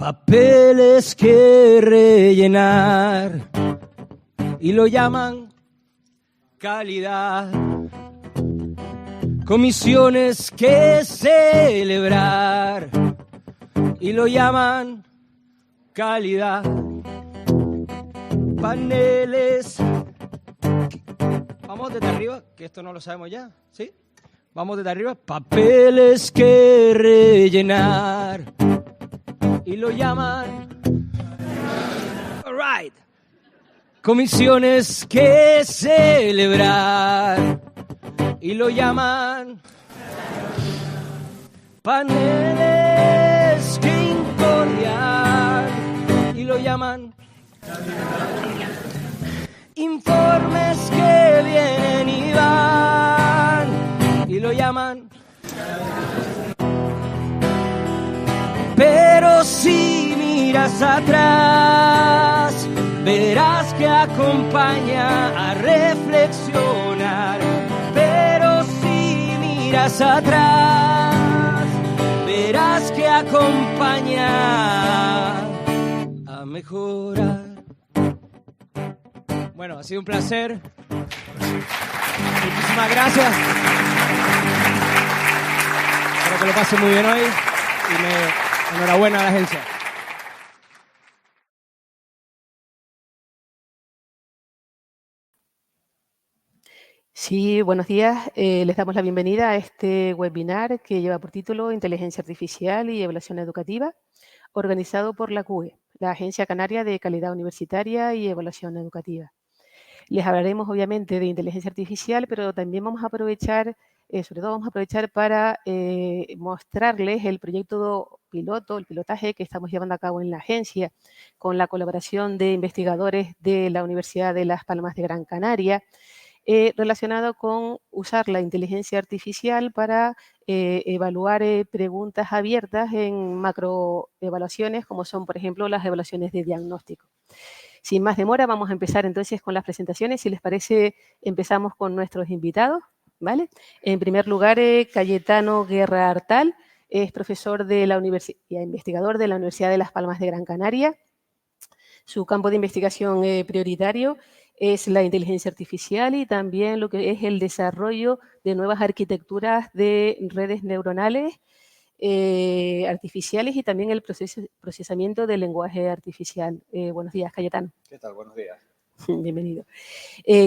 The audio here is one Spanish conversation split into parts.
papeles que rellenar y lo llaman calidad. Comisiones que celebrar y lo llaman calidad. Paneles. Vamos desde arriba, que esto no lo sabemos ya, ¿sí? Vamos desde arriba. Papeles que rellenar y lo llaman. All right. Comisiones que celebrar y lo llaman. Paneles que incordiar y lo llaman. Informes que vienen y van y lo llaman. Pero si miras atrás, verás que acompaña a reflexionar. Pero si miras atrás, verás que acompaña a mejorar. Bueno, ha sido un placer. Muchísimas gracias. Espero que lo pasen muy bien hoy y enhorabuena a la agencia. Sí, buenos días. Les damos la bienvenida a este webinar que lleva por título Inteligencia Artificial y Evaluación Educativa, organizado por la CUE, la Agencia Canaria de Calidad Universitaria y Evaluación Educativa. Les hablaremos obviamente de inteligencia artificial, pero también vamos a aprovechar, sobre todo vamos a aprovechar para mostrarles el proyecto piloto, el pilotaje que estamos llevando a cabo en la agencia con la colaboración de investigadores de la Universidad de Las Palmas de Gran Canaria, relacionado con usar la inteligencia artificial para evaluar preguntas abiertas en macroevaluaciones, como son, por ejemplo, las evaluaciones de diagnóstico. Sin más demora, vamos a empezar entonces con las presentaciones. Si les parece, empezamos con nuestros invitados, ¿vale? En primer lugar, Cayetano Guerra Artal es profesor de la universidad y investigador de la Universidad de Las Palmas de Gran Canaria. Su campo de investigación prioritario es la inteligencia artificial y también lo que es el desarrollo de nuevas arquitecturas de redes neuronales artificiales y también el procesamiento del lenguaje artificial. Buenos días, Cayetano. ¿Qué tal? Buenos días. Bienvenido.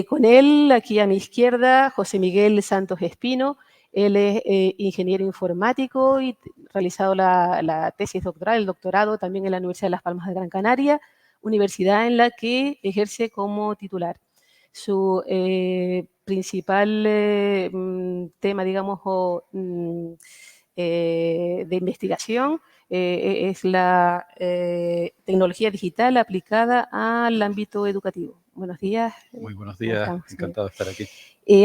Con él, aquí a mi izquierda, José Miguel Santos Espino. Él es ingeniero informático y realizado la tesis doctoral, el doctorado también en la Universidad de Las Palmas de Gran Canaria, universidad en la que ejerce como titular. Su principal tema, digamos, de investigación es la tecnología digital aplicada al ámbito educativo. Buenos días. Muy buenos días, encantado de estar aquí.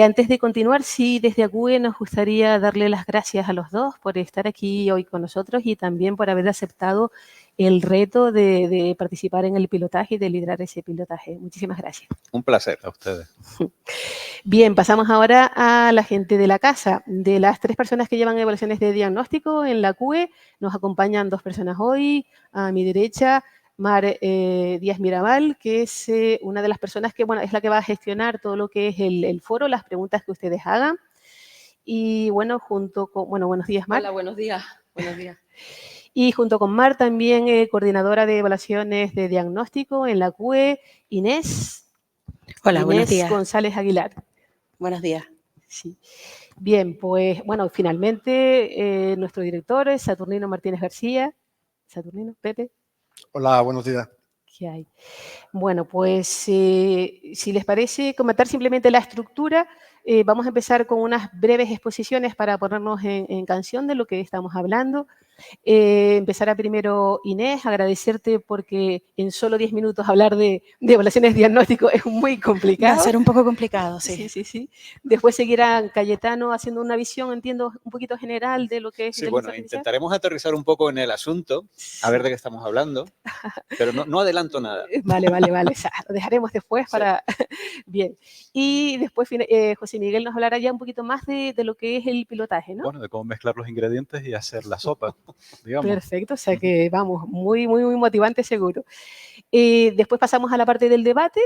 Antes de continuar, sí, desde ACUE nos gustaría darle las gracias a los dos por estar aquí hoy con nosotros y también por haber aceptado el reto de participar en el pilotaje y de liderar ese pilotaje. Muchísimas gracias. Un placer a ustedes. Bien, pasamos ahora a la gente de la casa. De las 3 personas que llevan evaluaciones de diagnóstico en la CUE, nos acompañan 2 personas hoy. A mi derecha, Mar Díaz Mirabal, que es una de las personas que, bueno, es la que va a gestionar todo lo que es el foro, las preguntas que ustedes hagan. Y bueno, junto con, bueno, buenos días, Mar. Hola, buenos días. Buenos días. Y junto con Mar también coordinadora de evaluaciones de diagnóstico en la CUE, Inés. Hola, Inés buenos días. González Aguilar. Buenos días. Sí. Bien, pues bueno, finalmente nuestro director es Saturnino Martínez García. Saturnino, Pepe. Hola, buenos días. ¿Qué hay? Bueno, pues si les parece comentar simplemente la estructura, vamos a empezar con unas breves exposiciones para ponernos en canción de lo que estamos hablando. Empezará primero Inés, agradecerte porque en solo 10 minutos hablar de evaluaciones de diagnóstico es muy complicado. Va a ser un poco complicado, sí. Sí. Después seguirá Cayetano haciendo una visión, entiendo, un poquito general de lo que es Sí, bueno, artificial. intentaremos aterrizar un poco en el asunto, a ver de qué estamos hablando, pero no adelanto nada. Vale. O sea, lo dejaremos después para... Bien. Y después José Miguel nos hablará ya un poquito más de lo que es el pilotaje, ¿no? Bueno, de cómo mezclar los ingredientes y hacer la sopa. Digamos. Perfecto, o sea que vamos, muy, muy, muy motivante seguro. Después pasamos a la parte del debate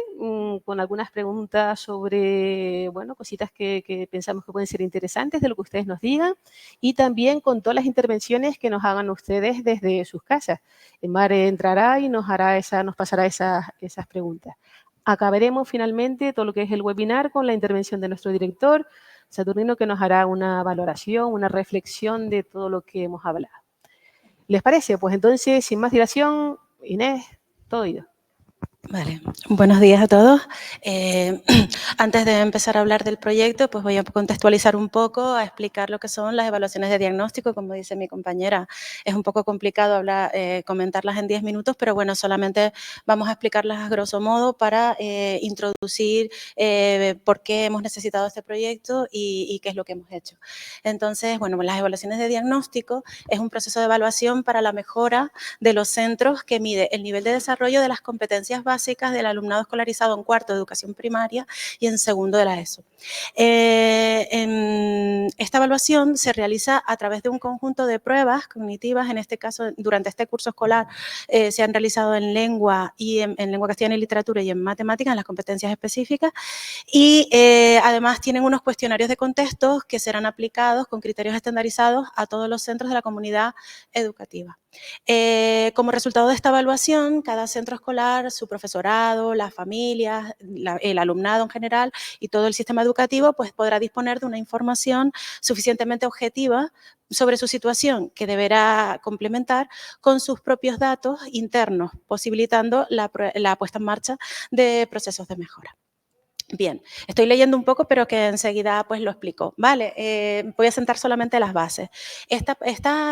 con algunas preguntas sobre, bueno, cositas que pensamos que pueden ser interesantes de lo que ustedes nos digan y también con todas las intervenciones que nos hagan ustedes desde sus casas. Mare entrará y nos pasará esas preguntas. Acabaremos finalmente todo lo que es el webinar con la intervención de nuestro director, Saturnino, que nos hará una valoración, una reflexión de todo lo que hemos hablado. ¿Les parece? Pues entonces, sin más dilación, Inés, todo oído. Vale, buenos días a todos. Antes de empezar a hablar del proyecto, pues voy a contextualizar un poco, a explicar lo que son las evaluaciones de diagnóstico. Como dice mi compañera, es un poco complicado comentarlas en 10 minutos, pero bueno, solamente vamos a explicarlas a grosso modo para introducir por qué hemos necesitado este proyecto y qué es lo que hemos hecho. Entonces, bueno, las evaluaciones de diagnóstico es un proceso de evaluación para la mejora de los centros que mide el nivel de desarrollo de las competencias básicas del alumnado escolarizado en cuarto de educación primaria y en segundo de la ESO. Esta evaluación se realiza a través de un conjunto de pruebas cognitivas. En este caso, durante este curso escolar se han realizado en lengua y en lengua castellana y literatura y en matemáticas, en las competencias específicas, y además tienen unos cuestionarios de contextos que serán aplicados con criterios estandarizados a todos los centros de la comunidad educativa. Como resultado de esta evaluación, cada centro escolar, su profesorado, las familias, el alumnado en general y todo el sistema educativo pues podrá disponer de una información suficientemente objetiva sobre su situación que deberá complementar con sus propios datos internos, posibilitando la puesta en marcha de procesos de mejora. Bien, estoy leyendo un poco, pero que enseguida pues lo explico. Vale, voy a sentar solamente las bases. Estas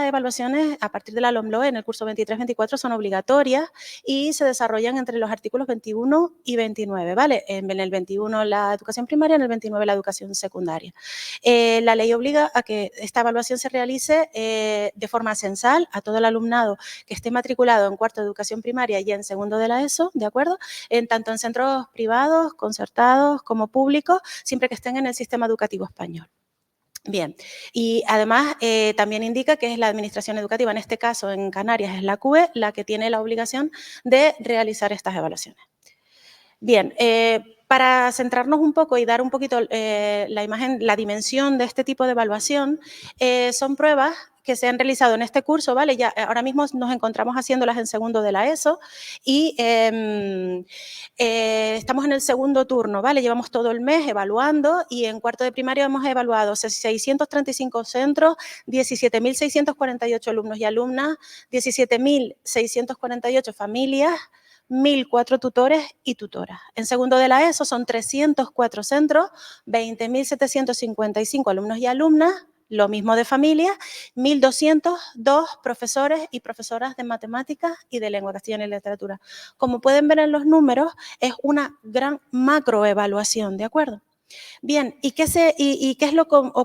evaluaciones, a partir de la LOMLOE, en el curso 23-24, son obligatorias y se desarrollan entre los artículos 21 y 29, ¿vale? En el 21 la educación primaria, en el 29 la educación secundaria. La ley obliga a que esta evaluación se realice de forma censal a todo el alumnado que esté matriculado en cuarto de educación primaria y en segundo de la ESO, ¿de acuerdo? Tanto en centros privados, concertados, como públicos, siempre que estén en el sistema educativo español. Bien, y además también indica que es la administración educativa, en este caso en Canarias es la CUE, la que tiene la obligación de realizar estas evaluaciones. Bien, para centrarnos un poco y dar un poquito la imagen, la dimensión de este tipo de evaluación, son pruebas que se han realizado en este curso, ¿vale? Ya ahora mismo nos encontramos haciéndolas en segundo de la ESO y estamos en el segundo turno, ¿vale? Llevamos todo el mes evaluando y en cuarto de primaria hemos evaluado 635 centros, 17.648 alumnos y alumnas, 17.648 familias, 1.004 tutores y tutoras. En segundo de la ESO son 304 centros, 20.755 alumnos y alumnas, lo mismo de familias, 1.202 profesores y profesoras de matemáticas y de lengua castellana y literatura. Como pueden ver en los números, es una gran macroevaluación, ¿de acuerdo? Bien, ¿y qué es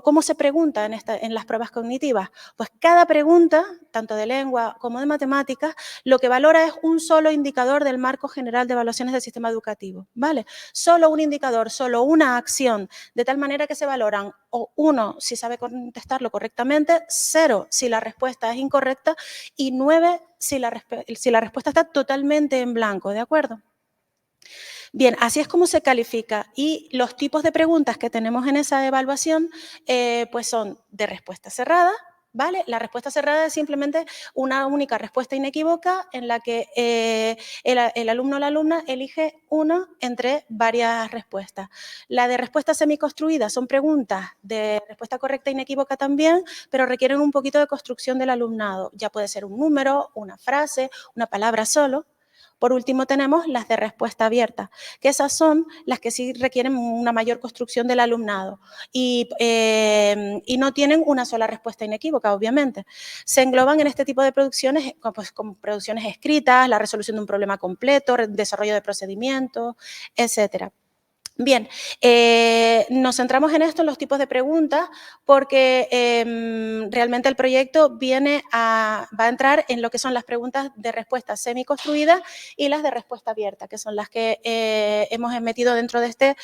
cómo se pregunta en las pruebas cognitivas? Pues cada pregunta, tanto de lengua como de matemáticas, lo que valora es un solo indicador del marco general de evaluaciones del sistema educativo, ¿vale? Solo un indicador, solo una acción, de tal manera que se valoran o 1 si sabe contestarlo correctamente, 0 si la respuesta es incorrecta y 9 si la respuesta está totalmente en blanco, ¿de acuerdo? Bien, así es como se califica y los tipos de preguntas que tenemos en esa evaluación pues son de respuesta cerrada, ¿vale? La respuesta cerrada es simplemente una única respuesta inequívoca en la que el alumno o la alumna elige una entre varias respuestas. La de respuesta semiconstruida son preguntas de respuesta correcta e inequívoca también, pero requieren un poquito de construcción del alumnado. Ya puede ser un número, una frase, una palabra solo. Por último, tenemos las de respuesta abierta, que esas son las que sí requieren una mayor construcción del alumnado y no tienen una sola respuesta inequívoca, obviamente. Se engloban en este tipo de producciones pues, como producciones escritas, la resolución de un problema completo, desarrollo de procedimientos, etcétera. Bien, nos centramos en esto, en los tipos de preguntas, porque realmente el proyecto va a entrar en lo que son las preguntas de respuesta semiconstruida y las de respuesta abierta, que son las que hemos metido dentro de este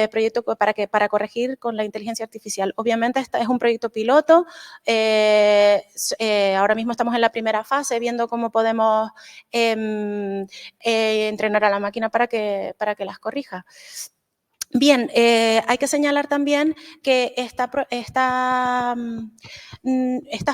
proyecto para corregir con la inteligencia artificial. Obviamente este es un proyecto piloto, ahora mismo estamos en la primera fase viendo cómo podemos entrenar a la máquina para que las corrija. Bien, hay que señalar también que estas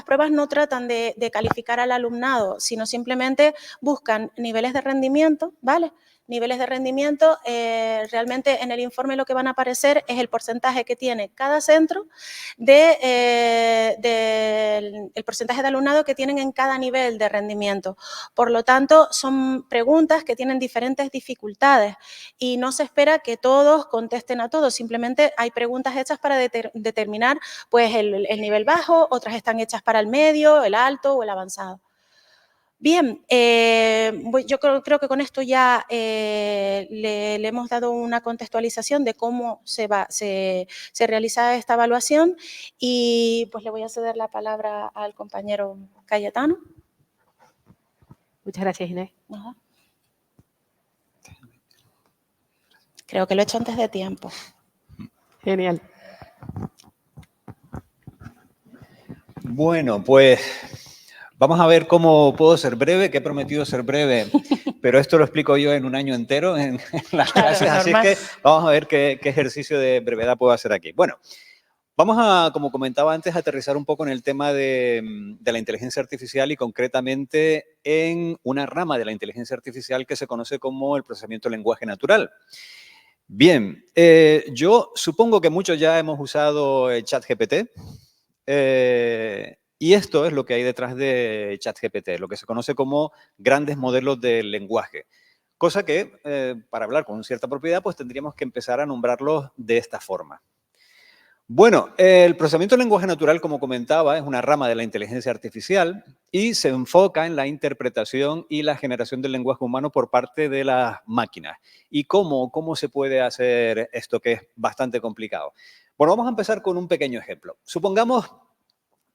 pruebas no tratan de calificar al alumnado, sino simplemente buscan niveles de rendimiento, ¿vale? Niveles de rendimiento, realmente en el informe lo que van a aparecer es el porcentaje que tiene cada centro del porcentaje de alumnado que tienen en cada nivel de rendimiento. Por lo tanto, son preguntas que tienen diferentes dificultades y no se espera que todos contesten a todos, simplemente hay preguntas hechas para determinar pues, el nivel bajo, otras están hechas para el medio, el alto o el avanzado. Bien, yo creo que con esto ya le hemos dado una contextualización de cómo se realiza esta evaluación y pues le voy a ceder la palabra al compañero Cayetano. Muchas gracias, Inés. Ajá. Creo que lo he hecho antes de tiempo. Genial. Bueno, pues vamos a ver cómo puedo ser breve, que he prometido ser breve, pero esto lo explico yo en un año entero en las clases, así que vamos a ver qué ejercicio de brevedad puedo hacer aquí. Bueno, vamos a, como comentaba antes, aterrizar un poco en el tema de la inteligencia artificial y concretamente en una rama de la inteligencia artificial que se conoce como el procesamiento de lenguaje natural. Bien, yo supongo que muchos ya hemos usado ChatGPT. Y esto es lo que hay detrás de ChatGPT, lo que se conoce como grandes modelos del lenguaje. Cosa que, para hablar con cierta propiedad, pues tendríamos que empezar a nombrarlos de esta forma. Bueno, el procesamiento del lenguaje natural, como comentaba, es una rama de la inteligencia artificial y se enfoca en la interpretación y la generación del lenguaje humano por parte de las máquinas. ¿Y cómo se puede hacer esto, que es bastante complicado? Bueno, vamos a empezar con un pequeño ejemplo. Supongamos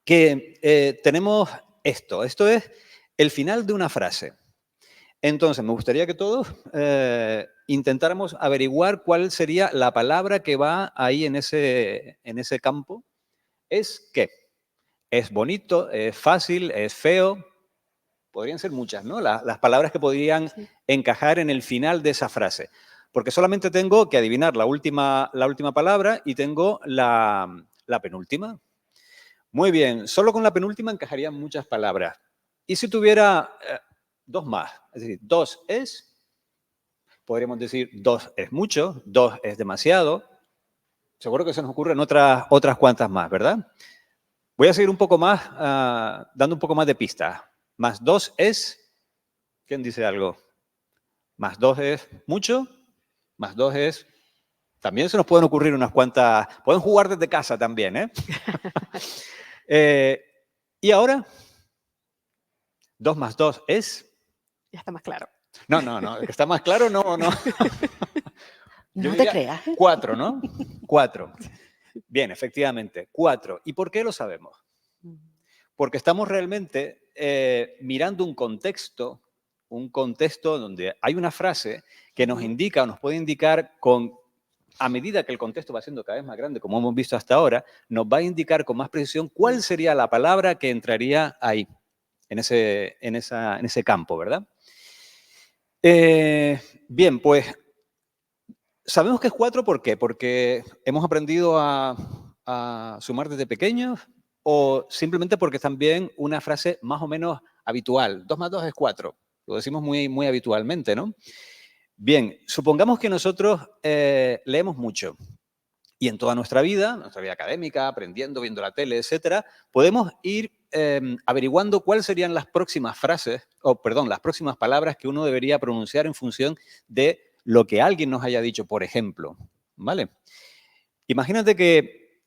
que tenemos esto. Esto es el final de una frase. Entonces, me gustaría que todos intentáramos averiguar cuál sería la palabra que va ahí en ese campo. ¿Es qué? ¿Es bonito? ¿Es fácil? ¿Es feo? Podrían ser muchas, ¿no? Las palabras que podrían encajar en el final de esa frase. Porque solamente tengo que adivinar la última palabra y tengo la penúltima. Muy bien, solo con la penúltima encajarían muchas palabras. ¿Y si tuviera dos más? Es decir, dos es, podríamos decir dos es mucho, dos es demasiado. Seguro que se nos ocurren otras cuantas más, ¿verdad? Voy a seguir un poco más, dando un poco más de pistas. Más dos es, ¿quién dice algo? Más dos es mucho, más dos es, también se nos pueden ocurrir unas cuantas, pueden jugar desde casa también, ¿eh? ¿Y ahora? 2 más 2 es... Ya está más claro. No, está más claro, no. No te creas. 4, ¿no? 4. Bien, efectivamente, 4. ¿Y por qué lo sabemos? Porque estamos realmente mirando un contexto donde hay una frase que nos indica o nos puede indicar a medida que el contexto va siendo cada vez más grande, como hemos visto hasta ahora, nos va a indicar con más precisión cuál sería la palabra que entraría ahí, en ese campo, ¿verdad? Bien, pues sabemos que es 4, ¿por qué? Porque hemos aprendido a sumar desde pequeños o simplemente porque es también una frase más o menos habitual. 2 más 2 es 4. Lo decimos muy, muy habitualmente, ¿no? Bien, supongamos que nosotros leemos mucho y en toda nuestra vida académica, aprendiendo, viendo la tele, etcétera, podemos ir averiguando cuáles serían las próximas las próximas palabras que uno debería pronunciar en función de lo que alguien nos haya dicho, por ejemplo, ¿vale? Imagínate que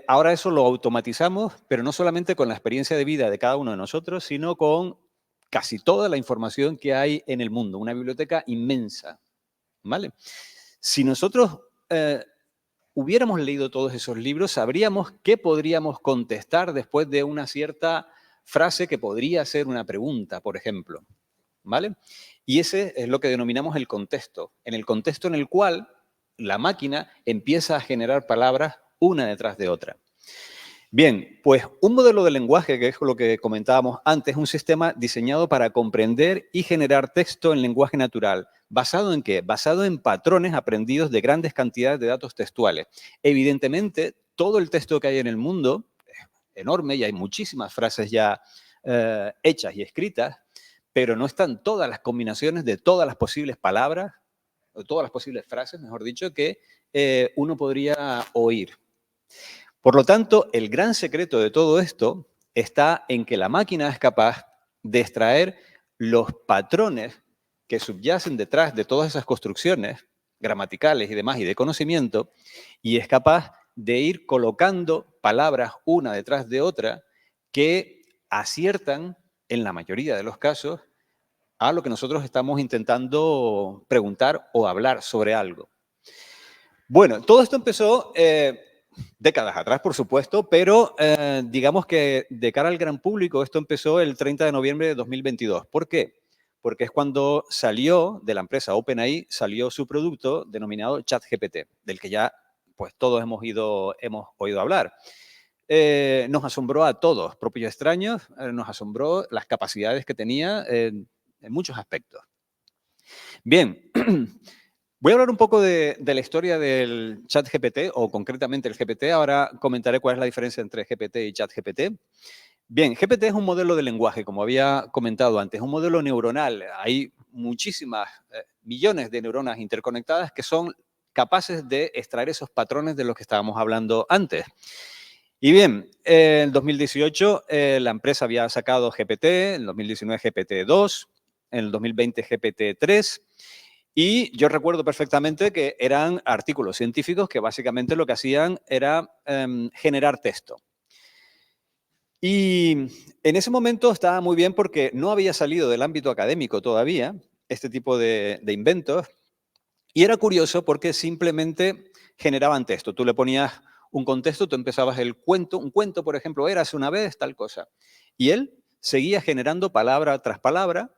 ahora eso lo automatizamos, pero no solamente con la experiencia de vida de cada uno de nosotros, sino con casi toda la información que hay en el mundo, una biblioteca inmensa, ¿vale? Si nosotros hubiéramos leído todos esos libros, sabríamos qué podríamos contestar después de una cierta frase que podría ser una pregunta, por ejemplo, ¿vale? Y ese es lo que denominamos el contexto, en el contexto en el cual la máquina empieza a generar palabras una detrás de otra. Bien, pues un modelo de lenguaje, que es lo que comentábamos antes, es un sistema diseñado para comprender y generar texto en lenguaje natural. ¿Basado en qué? Basado en patrones aprendidos de grandes cantidades de datos textuales. Evidentemente, todo el texto que hay en el mundo es enorme y hay muchísimas frases ya hechas y escritas, pero no están todas las combinaciones de todas las posibles palabras, o todas las posibles frases, mejor dicho, que uno podría oír. Por lo tanto, el gran secreto de todo esto está en que la máquina es capaz de extraer los patrones que subyacen detrás de todas esas construcciones gramaticales y demás y de conocimiento, y es capaz de ir colocando palabras una detrás de otra que aciertan, en la mayoría de los casos, a lo que nosotros estamos intentando preguntar o hablar sobre algo. Bueno, todo esto empezó décadas atrás, por supuesto, pero digamos que de cara al gran público esto empezó el 30 de noviembre de 2022. ¿Por qué? Porque es cuando salió de la empresa OpenAI, salió su producto denominado ChatGPT, del que ya pues todos hemos oído hablar. Nos asombró a todos, propios extraños, nos asombró las capacidades que tenía en muchos aspectos. Bien, voy a hablar un poco de la historia del ChatGPT, o concretamente el GPT. Ahora comentaré cuál es la diferencia entre GPT y ChatGPT. Bien, GPT es un modelo de lenguaje, como había comentado antes, un modelo neuronal. Hay muchísimas, millones de neuronas interconectadas que son capaces de extraer esos patrones de los que estábamos hablando antes. Y bien, en 2018 la empresa había sacado GPT, en 2019 GPT-2, en el 2020 GPT-3, y yo recuerdo perfectamente que eran artículos científicos que básicamente lo que hacían era generar texto. Y en ese momento estaba muy bien porque no había salido del ámbito académico todavía este tipo de inventos, y era curioso porque simplemente generaban texto. Tú le ponías un contexto, tú empezabas un cuento, por ejemplo, érase una vez tal cosa, y él seguía generando palabra tras palabra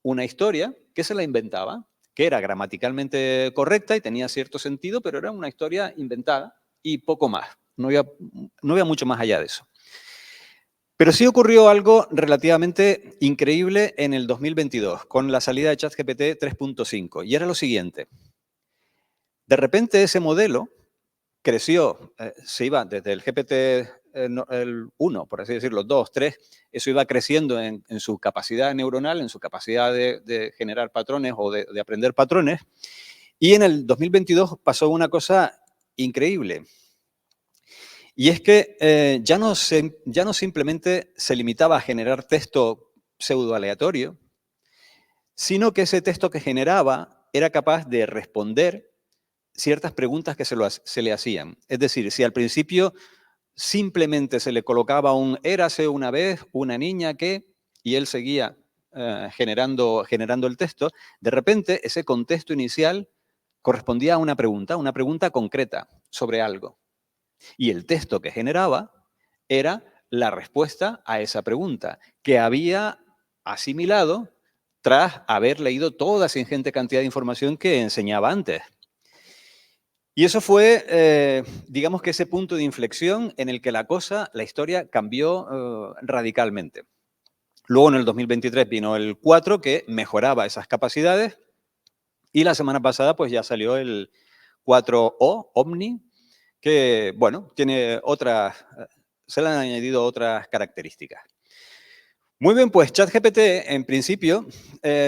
una historia que se la inventaba, que era gramaticalmente correcta y tenía cierto sentido, pero era una historia inventada y poco más. No había mucho más allá de eso. Pero sí ocurrió algo relativamente increíble en el 2022, con la salida de ChatGPT 3.5, y era lo siguiente. De repente ese modelo creció, se iba desde el GPT el 1, por así decirlo, 2, 3, eso iba creciendo en su capacidad neuronal, en su capacidad de generar patrones o de aprender patrones, y en el 2022 pasó una cosa increíble. Y es que ya no simplemente se limitaba a generar texto pseudo-aleatorio, sino que ese texto que generaba era capaz de responder ciertas preguntas que se le hacían. Es decir, si al principio simplemente se le colocaba un érase una vez una niña que, y él seguía generando el texto, de repente ese contexto inicial correspondía a una pregunta concreta sobre algo. Y el texto que generaba era la respuesta a esa pregunta, que había asimilado tras haber leído toda esa ingente cantidad de información que enseñaba antes. Y eso fue, digamos que ese punto de inflexión en el que la historia cambió radicalmente. Luego en el 2023 vino el 4, que mejoraba esas capacidades, y la semana pasada pues ya salió el 4O, Omni, que, bueno, tiene se le han añadido otras características. Muy bien, pues ChatGPT en principio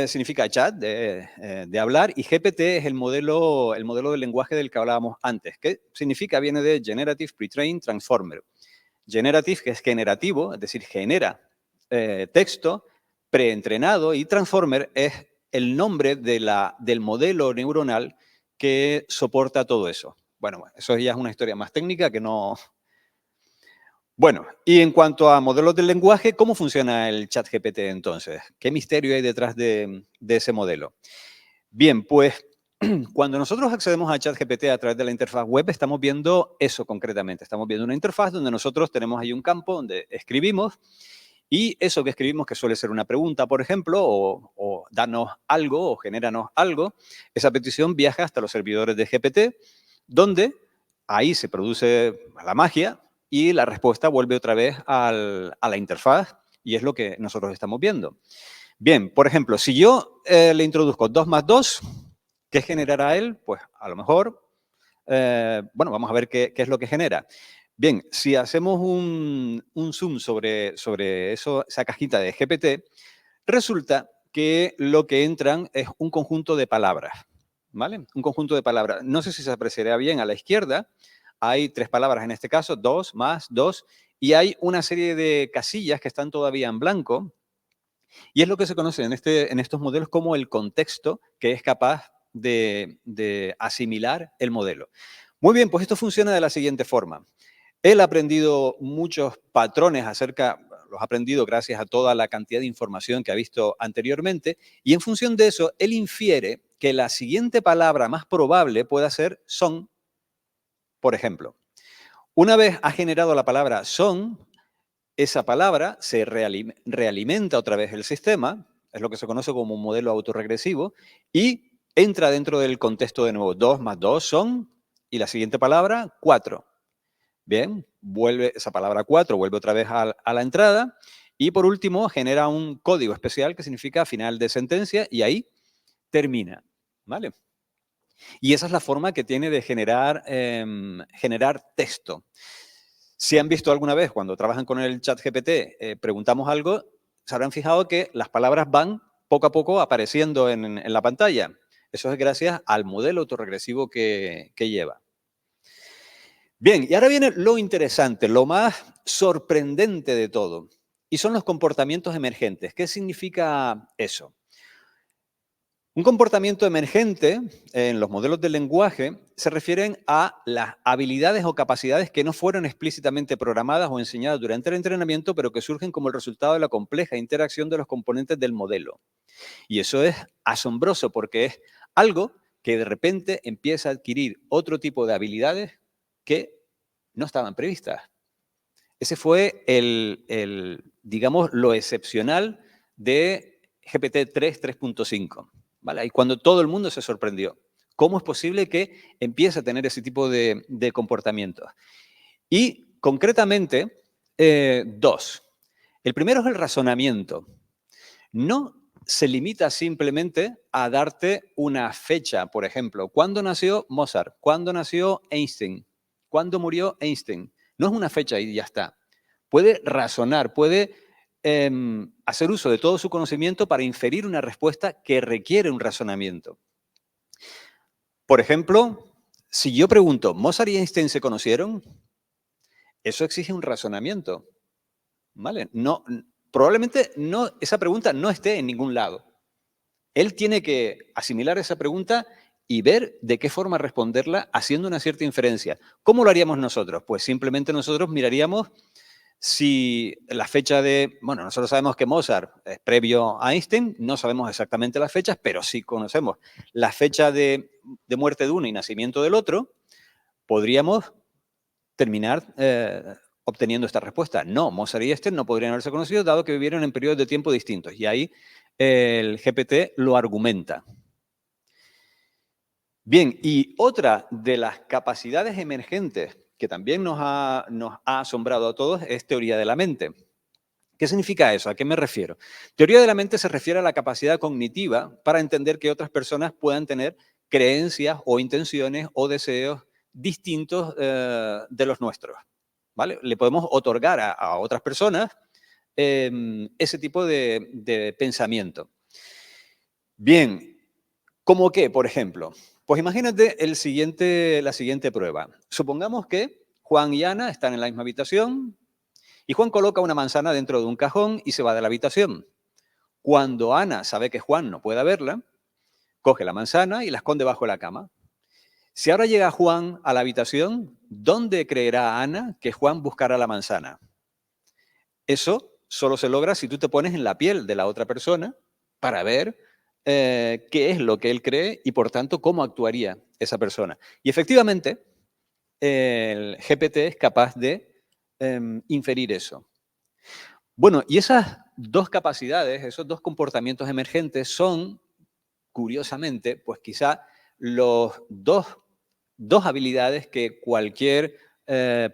significa chat, de hablar, y GPT es el modelo del lenguaje del que hablábamos antes. ¿Qué significa? Viene de Generative Pre-trained Transformer. Generative, que es generativo, es decir, genera texto preentrenado, y Transformer es el nombre del modelo neuronal que soporta todo eso. Bueno, eso ya es una historia más técnica que no... Bueno, y en cuanto a modelos del lenguaje, ¿cómo funciona el ChatGPT entonces? ¿Qué misterio hay detrás de ese modelo? Bien, pues cuando nosotros accedemos a ChatGPT a través de la interfaz web, estamos viendo eso concretamente. Estamos viendo una interfaz donde nosotros tenemos ahí un campo donde escribimos y eso que escribimos, que suele ser una pregunta, por ejemplo, o danos algo o genéranos algo, esa petición viaja hasta los servidores de GPT, donde ahí se produce la magia y la respuesta vuelve otra vez a la interfaz y es lo que nosotros estamos viendo. Bien, por ejemplo, si yo le introduzco 2 más 2, ¿qué generará él? Pues a lo mejor, bueno, vamos a ver qué es lo que genera. Bien, si hacemos un zoom sobre esa cajita de GPT, resulta que lo que entran es un conjunto de palabras, ¿vale? Un conjunto de palabras. No sé si se apreciará bien a la izquierda. Hay 3 palabras en este caso, 2 más 2, y hay una serie de casillas que están todavía en blanco, y es lo que se conoce en estos modelos como el contexto que es capaz de asimilar el modelo. Muy bien, pues esto funciona de la siguiente forma. Él ha aprendido muchos patrones los ha aprendido gracias a toda la cantidad de información que ha visto anteriormente, y en función de eso, él infiere que la siguiente palabra más probable pueda ser son, por ejemplo. Una vez ha generado la palabra son, esa palabra se realimenta otra vez el sistema, es lo que se conoce como un modelo autorregresivo, y entra dentro del contexto de nuevo. 2 más 2 son, y la siguiente palabra, 4. Bien, vuelve esa palabra 4, vuelve otra vez a la entrada, y por último genera un código especial que significa final de sentencia, y ahí termina, ¿vale? Y esa es la forma que tiene de generar texto. Si han visto alguna vez cuando trabajan con el ChatGPT, preguntamos algo, se habrán fijado que las palabras van poco a poco apareciendo en la pantalla. Eso es gracias al modelo autorregresivo que lleva. Bien, y ahora viene lo interesante, lo más sorprendente de todo, y son los comportamientos emergentes. ¿Qué significa eso? Un comportamiento emergente en los modelos del lenguaje se refieren a las habilidades o capacidades que no fueron explícitamente programadas o enseñadas durante el entrenamiento, pero que surgen como el resultado de la compleja interacción de los componentes del modelo. Y eso es asombroso porque es algo que de repente empieza a adquirir otro tipo de habilidades que no estaban previstas. Ese fue digamos, lo excepcional de GPT-3 3.5. ¿Vale? Y cuando todo el mundo se sorprendió. ¿Cómo es posible que empiece a tener ese tipo de comportamientos? Y concretamente, 2. El primero es el razonamiento. No se limita simplemente a darte una fecha, por ejemplo. ¿Cuándo nació Mozart? ¿Cuándo nació Einstein? ¿Cuándo murió Einstein? No es una fecha y ya está. Puede razonar, puede hacer uso de todo su conocimiento para inferir una respuesta que requiere un razonamiento. Por ejemplo, si yo pregunto, ¿Mozart y Einstein se conocieron? Eso exige un razonamiento, ¿vale? No, probablemente esa pregunta no esté en ningún lado. Él tiene que asimilar esa pregunta y ver de qué forma responderla haciendo una cierta inferencia. ¿Cómo lo haríamos nosotros? Pues simplemente nosotros miraríamos si la fecha bueno, nosotros sabemos que Mozart es previo a Einstein, no sabemos exactamente las fechas, pero sí conocemos la fecha de muerte de uno y nacimiento del otro, podríamos terminar obteniendo esta respuesta. No, Mozart y Einstein no podrían haberse conocido dado que vivieron en periodos de tiempo distintos. Y ahí el GPT lo argumenta. Bien, y otra de las capacidades emergentes que también nos ha asombrado a todos es teoría de la mente. ¿Qué significa eso? ¿A qué me refiero? Teoría de la mente se refiere a la capacidad cognitiva para entender que otras personas puedan tener creencias o intenciones o deseos distintos de los nuestros, ¿vale? Le podemos otorgar a otras personas ese tipo de pensamiento. Bien, ¿cómo qué, por ejemplo? Pues imagínate la siguiente prueba. Supongamos que Juan y Ana están en la misma habitación y Juan coloca una manzana dentro de un cajón y se va de la habitación. Cuando Ana sabe que Juan no puede verla, coge la manzana y la esconde bajo la cama. Si ahora llega Juan a la habitación, ¿dónde creerá Ana que Juan buscará la manzana? Eso solo se logra si tú te pones en la piel de la otra persona para ver qué es lo que él cree y, por tanto, cómo actuaría esa persona. Y, efectivamente, el GPT es capaz de inferir eso. Bueno, y esas dos capacidades, esos dos comportamientos emergentes son, curiosamente, pues quizá los dos habilidades que cualquier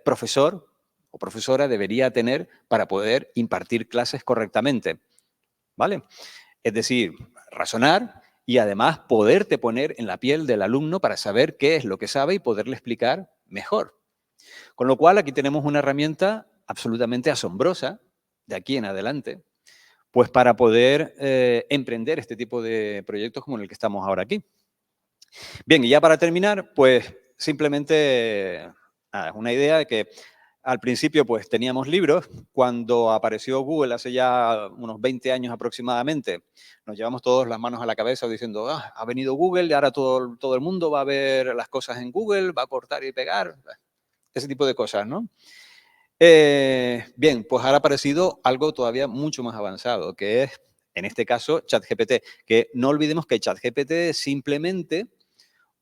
profesor o profesora debería tener para poder impartir clases correctamente, ¿vale? Es decir, razonar y además poderte poner en la piel del alumno para saber qué es lo que sabe y poderle explicar mejor. Con lo cual, aquí tenemos una herramienta absolutamente asombrosa de aquí en adelante, pues para poder emprender este tipo de proyectos como el que estamos ahora aquí. Bien, y ya para terminar, pues simplemente nada, es una idea de que al principio pues teníamos libros. Cuando apareció Google hace ya unos 20 años aproximadamente, nos llevamos todos las manos a la cabeza diciendo, ha venido Google y ahora todo el mundo va a ver las cosas en Google, va a cortar y pegar, ese tipo de cosas, ¿no? Bien, pues ahora ha aparecido algo todavía mucho más avanzado, que es, en este caso, ChatGPT, que no olvidemos que ChatGPT es simplemente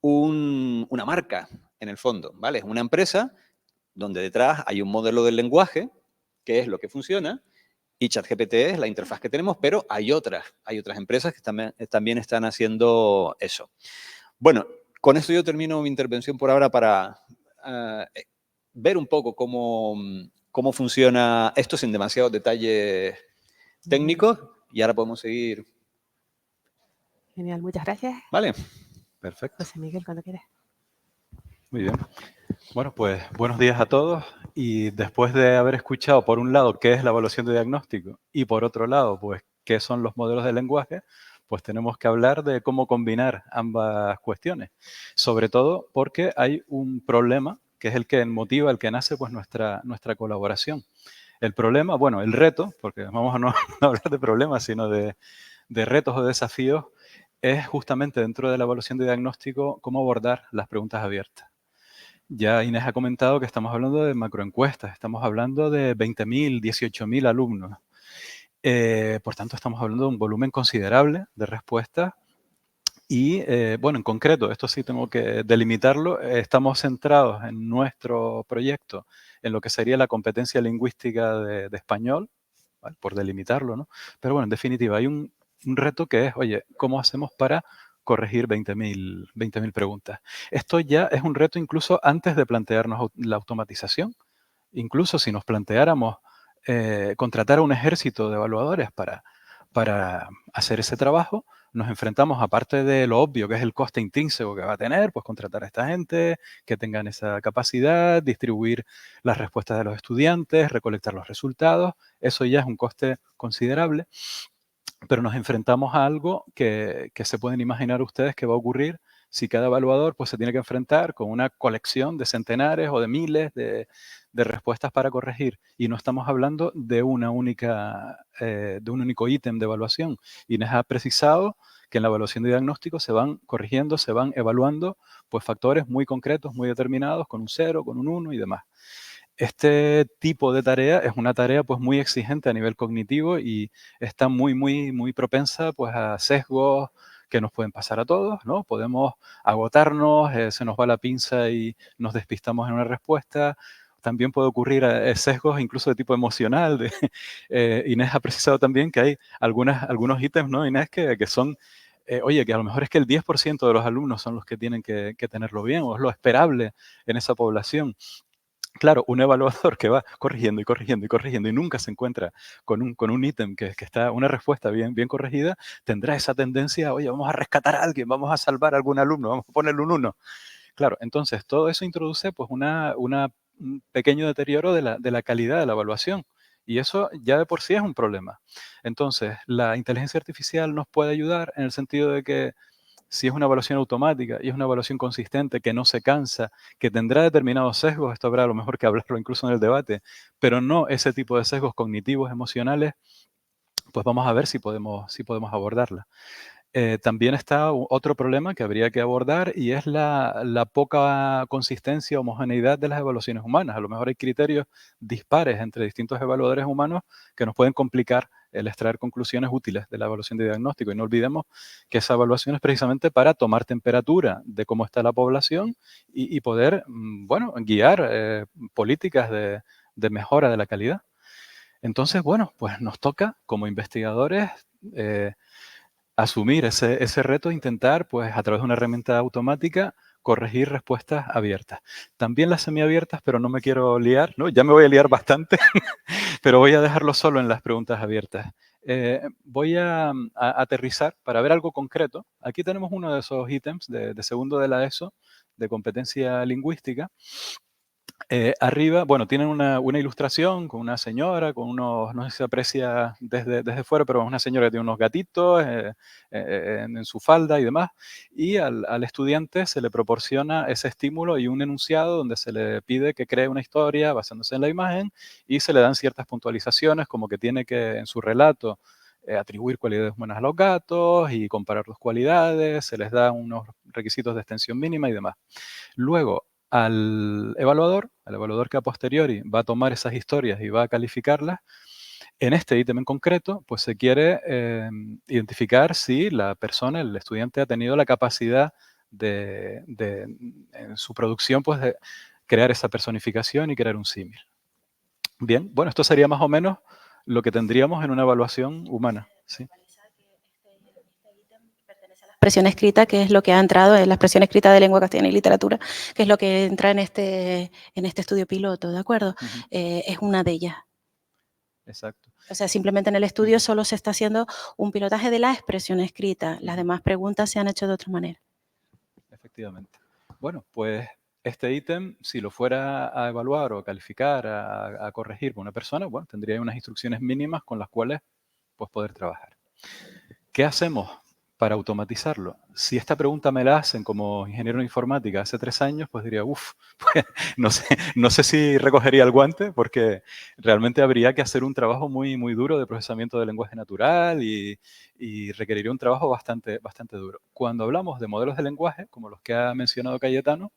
una marca, en el fondo, ¿vale? Es una empresa donde detrás hay un modelo del lenguaje, que es lo que funciona, y ChatGPT es la interfaz que tenemos, pero hay otras empresas que también están haciendo eso. Bueno, con esto yo termino mi intervención por ahora para ver un poco cómo funciona esto sin demasiados detalles técnicos, y ahora podemos seguir. Genial, muchas gracias. Vale. Perfecto. José Miguel, cuando quieras. Muy bien. Bueno, pues buenos días a todos. Y después de haber escuchado, por un lado, qué es la evaluación de diagnóstico y por otro lado, pues qué son los modelos de lenguaje, pues tenemos que hablar de cómo combinar ambas cuestiones. Sobre todo porque hay un problema que es el que motiva, el que nace pues nuestra colaboración. El problema, bueno, el reto, porque vamos a no hablar de problemas, sino de retos o desafíos, es justamente dentro de la evaluación de diagnóstico cómo abordar las preguntas abiertas. Ya Inés ha comentado que estamos hablando de macroencuestas, estamos hablando de 20.000, 18.000 alumnos. Por tanto, estamos hablando de un volumen considerable de respuestas. Y, bueno, en concreto, esto sí tengo que delimitarlo, estamos centrados en nuestro proyecto en lo que sería la competencia lingüística de español, ¿vale? Por delimitarlo, ¿no? Pero bueno, en definitiva, hay un reto que es, oye, ¿cómo hacemos para corregir 20.000 preguntas? Esto ya es un reto incluso antes de plantearnos la automatización. Incluso si nos planteáramos contratar a un ejército de evaluadores para hacer ese trabajo, nos enfrentamos, aparte de lo obvio que es el coste intrínseco que va a tener, pues contratar a esta gente, que tengan esa capacidad, distribuir las respuestas de los estudiantes, recolectar los resultados. Eso ya es un coste considerable, pero nos enfrentamos a algo que se pueden imaginar ustedes que va a ocurrir si cada evaluador pues, se tiene que enfrentar con una colección de centenares o de miles de respuestas para corregir. Y no estamos hablando de un único ítem de evaluación. Inés ha precisado que en la evaluación de diagnóstico se van corrigiendo, se van evaluando pues, factores muy concretos, muy determinados, con un 0, con un 1 y demás. Este tipo de tarea es una tarea pues, muy exigente a nivel cognitivo y está muy propensa pues, a sesgos que nos pueden pasar a todos, ¿no? Podemos agotarnos, se nos va la pinza y nos despistamos en una respuesta. También puede ocurrir sesgos incluso de tipo emocional. Inés ha precisado también que hay algunos ítems, ¿no, Inés, que son, oye, que a lo mejor es que el 10% de los alumnos son los que tienen que tenerlo bien, o es lo esperable en esa población. Claro, un evaluador que va corrigiendo y nunca se encuentra con un ítem que está, una respuesta bien corregida, tendrá esa tendencia, oye, vamos a rescatar a alguien, vamos a salvar a algún alumno, vamos a ponerle un 1. Claro, entonces todo eso introduce pues un pequeño deterioro de la calidad de la evaluación. Y eso ya de por sí es un problema. Entonces, la inteligencia artificial nos puede ayudar en el sentido de que si es una evaluación automática y es una evaluación consistente, que no se cansa, que tendrá determinados sesgos, esto habrá a lo mejor que hablarlo incluso en el debate, pero no ese tipo de sesgos cognitivos, emocionales, pues vamos a ver si podemos abordarla. También está otro problema que habría que abordar y es la poca consistencia, homogeneidad de las evaluaciones humanas. A lo mejor hay criterios dispares entre distintos evaluadores humanos que nos pueden complicar el extraer conclusiones útiles de la evaluación de diagnóstico. Y no olvidemos que esa evaluación es precisamente para tomar temperatura de cómo está la población y poder, bueno, guiar políticas de mejora de la calidad. Entonces, bueno, pues nos toca como investigadores asumir ese reto e intentar, pues a través de una herramienta automática, corregir respuestas abiertas. También las semiabiertas, pero no me quiero liar, ¿no? Ya me voy a liar bastante, pero voy a dejarlo solo en las preguntas abiertas. Voy a aterrizar para ver algo concreto. Aquí tenemos uno de esos ítems de segundo de la ESO, de competencia lingüística. Arriba, bueno, tienen una ilustración con una señora, con unos, no sé si se aprecia desde fuera, pero es una señora que tiene unos gatitos en su falda y demás. Y al estudiante se le proporciona ese estímulo y un enunciado donde se le pide que cree una historia basándose en la imagen y se le dan ciertas puntualizaciones, como que tiene que, en su relato, atribuir cualidades buenas a los gatos y comparar dos cualidades, se les da unos requisitos de extensión mínima y demás. Luego, al evaluador que a posteriori va a tomar esas historias y va a calificarlas, en este ítem en concreto, pues se quiere identificar si la persona, el estudiante, ha tenido la capacidad en su producción, pues de crear esa personificación y crear un símil. Bien, bueno, esto sería más o menos lo que tendríamos en una evaluación humana, ¿sí? Expresión escrita, que es lo que ha entrado en la expresión escrita de lengua castellana y literatura, que es lo que entra en este estudio piloto, ¿de acuerdo? Es una de ellas. Exacto. O sea, simplemente en el estudio solo se está haciendo un pilotaje de la expresión escrita. Las demás preguntas se han hecho de otra manera. Efectivamente. Bueno, pues este ítem, si lo fuera a evaluar o a calificar, a corregir por una persona, bueno, tendría unas instrucciones mínimas con las cuales pues, poder trabajar. ¿Qué hacemos para automatizarlo? Si esta pregunta me la hacen como ingeniero en informática hace 3 años, pues diría, uff, pues, no sé si recogería el guante, porque realmente habría que hacer un trabajo muy, muy duro de procesamiento de lenguaje natural y requeriría un trabajo bastante duro. Cuando hablamos de modelos de lenguaje, como los que ha mencionado Cayetano,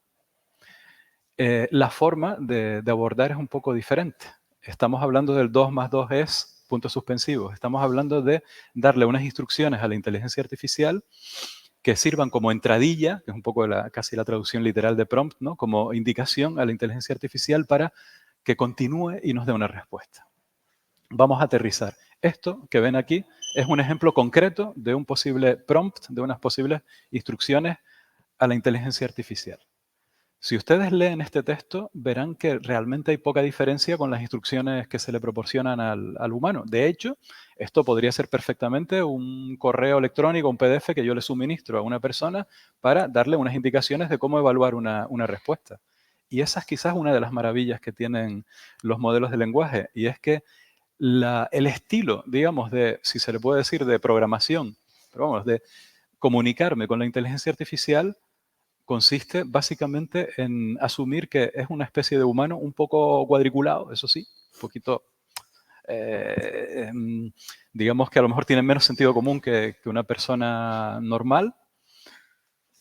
la forma de abordar es un poco diferente. Estamos hablando del 2 más 2 es puntos suspensivos. Estamos hablando de darle unas instrucciones a la inteligencia artificial que sirvan como entradilla, que es un poco casi la traducción literal de prompt, ¿no? Como indicación a la inteligencia artificial para que continúe y nos dé una respuesta. Vamos a aterrizar. Esto que ven aquí es un ejemplo concreto de un posible prompt, de unas posibles instrucciones a la inteligencia artificial. Si ustedes leen este texto, verán que realmente hay poca diferencia con las instrucciones que se le proporcionan al humano. De hecho, esto podría ser perfectamente un correo electrónico, un PDF que yo le suministro a una persona para darle unas indicaciones de cómo evaluar una respuesta. Y esa es quizás una de las maravillas que tienen los modelos de lenguaje, y es que el estilo, digamos, si se le puede decir, de programación, pero vamos, de comunicarme con la inteligencia artificial, consiste básicamente en asumir que es una especie de humano un poco cuadriculado, eso sí, un poquito, digamos que a lo mejor tiene menos sentido común que una persona normal.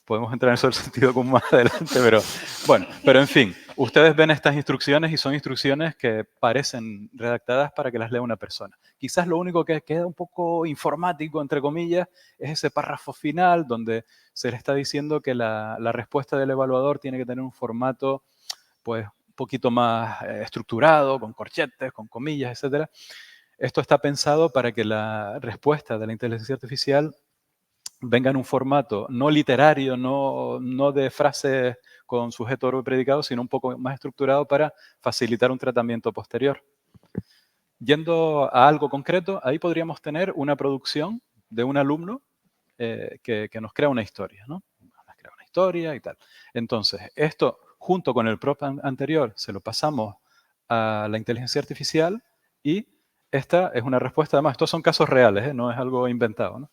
Podemos entrar en eso del sentido común más adelante, pero bueno, pero en fin, ustedes ven estas instrucciones y son instrucciones que parecen redactadas para que las lea una persona. Quizás lo único que queda un poco informático, entre comillas, es ese párrafo final donde se le está diciendo que la respuesta del evaluador tiene que tener un formato pues un poquito más estructurado, con corchetes, con comillas, etc. Esto está pensado para que la respuesta de la inteligencia artificial venga en un formato no literario, no de frases con sujeto, verbo y predicado, sino un poco más estructurado para facilitar un tratamiento posterior. Yendo a algo concreto, ahí podríamos tener una producción de un alumno que nos crea una historia, ¿no? Nos crea una historia y tal. Entonces, esto, junto con el prompt anterior, se lo pasamos a la inteligencia artificial y esta es una respuesta, además, estos son casos reales, no es algo inventado, ¿no?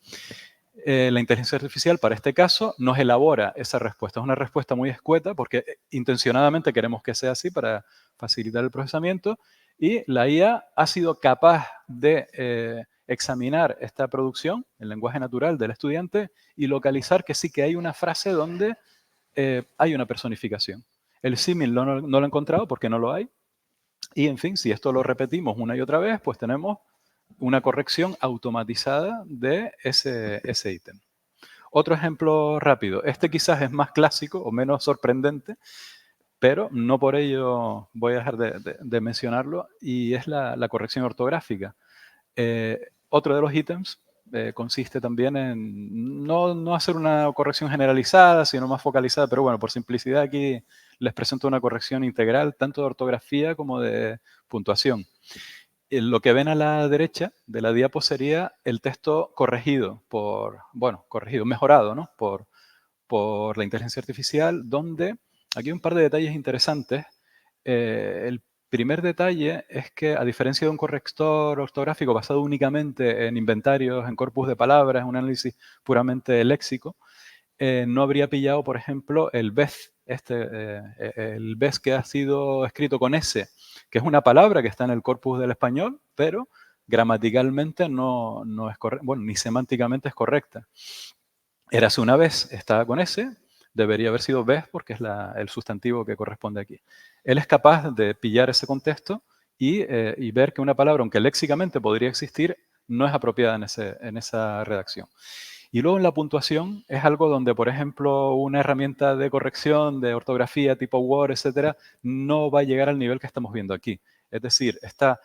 La inteligencia artificial, para este caso, nos elabora esa respuesta. Es una respuesta muy escueta porque intencionadamente queremos que sea así para facilitar el procesamiento y la IA ha sido capaz de examinar esta producción, el lenguaje natural del estudiante, y localizar que sí que hay una frase donde hay una personificación. El símil no lo he encontrado porque no lo hay. Y, en fin, si esto lo repetimos una y otra vez, pues tenemos una corrección automatizada de ese ítem. Otro ejemplo rápido. Este quizás es más clásico o menos sorprendente, pero no por ello voy a dejar de mencionarlo, y es la corrección ortográfica. Otro de los ítems consiste también en no hacer una corrección generalizada, sino más focalizada, pero bueno, por simplicidad aquí les presento una corrección integral, tanto de ortografía como de puntuación. Lo que ven a la derecha de la diapo sería el texto corregido mejorado, ¿no? por la inteligencia artificial, donde aquí hay un par de detalles interesantes. El primer detalle es que, a diferencia de un corrector ortográfico basado únicamente en inventarios, en corpus de palabras, un análisis puramente léxico, no habría pillado, por ejemplo, el vez, el vez que ha sido escrito con S, que es una palabra que está en el corpus del español, pero gramaticalmente no es correcta, bueno, ni semánticamente es correcta. Érase una vez, está con S, debería haber sido vez porque es el sustantivo que corresponde aquí. Él es capaz de pillar ese contexto y ver que una palabra, aunque léxicamente podría existir, no es apropiada en esa redacción. Y luego en la puntuación es algo donde, por ejemplo, una herramienta de corrección de ortografía tipo Word, etcétera, no va a llegar al nivel que estamos viendo aquí. Es decir, está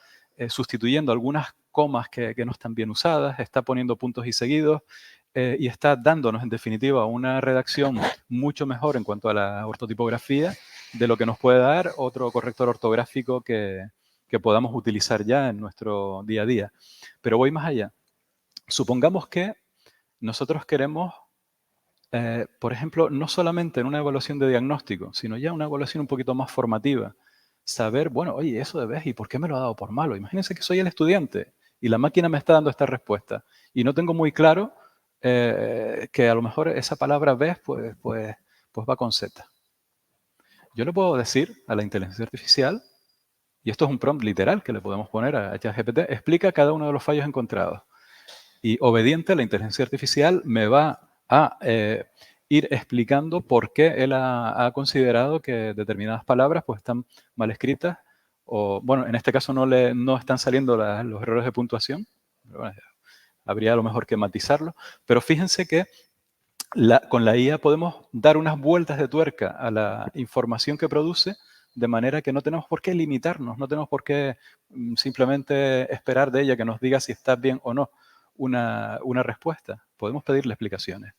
sustituyendo algunas comas que no están bien usadas, está poniendo puntos y seguidos, y está dándonos, en definitiva, una redacción mucho mejor en cuanto a la ortotipografía de lo que nos puede dar otro corrector ortográfico que podamos utilizar ya en nuestro día a día. Pero voy más allá. Supongamos que nosotros queremos, por ejemplo, no solamente en una evaluación de diagnóstico, sino ya una evaluación un poquito más formativa, saber, bueno, oye, eso de vez, ¿y por qué me lo ha dado por malo? Imagínense que soy el estudiante y la máquina me está dando esta respuesta y no tengo muy claro que a lo mejor esa palabra vez pues va con Z. Yo le puedo decir a la inteligencia artificial, y esto es un prompt literal que le podemos poner a ChatGPT, explica cada uno de los fallos encontrados. Y obediente, la inteligencia artificial me va a ir explicando por qué él ha considerado que determinadas palabras pues están mal escritas, o bueno, en este caso no están saliendo los errores de puntuación, pero bueno, habría a lo mejor que matizarlo, pero fíjense que con la IA podemos dar unas vueltas de tuerca a la información que produce, de manera que no tenemos por qué limitarnos, no tenemos por qué simplemente esperar de ella que nos diga si está bien o no una respuesta. Podemos pedirle explicaciones.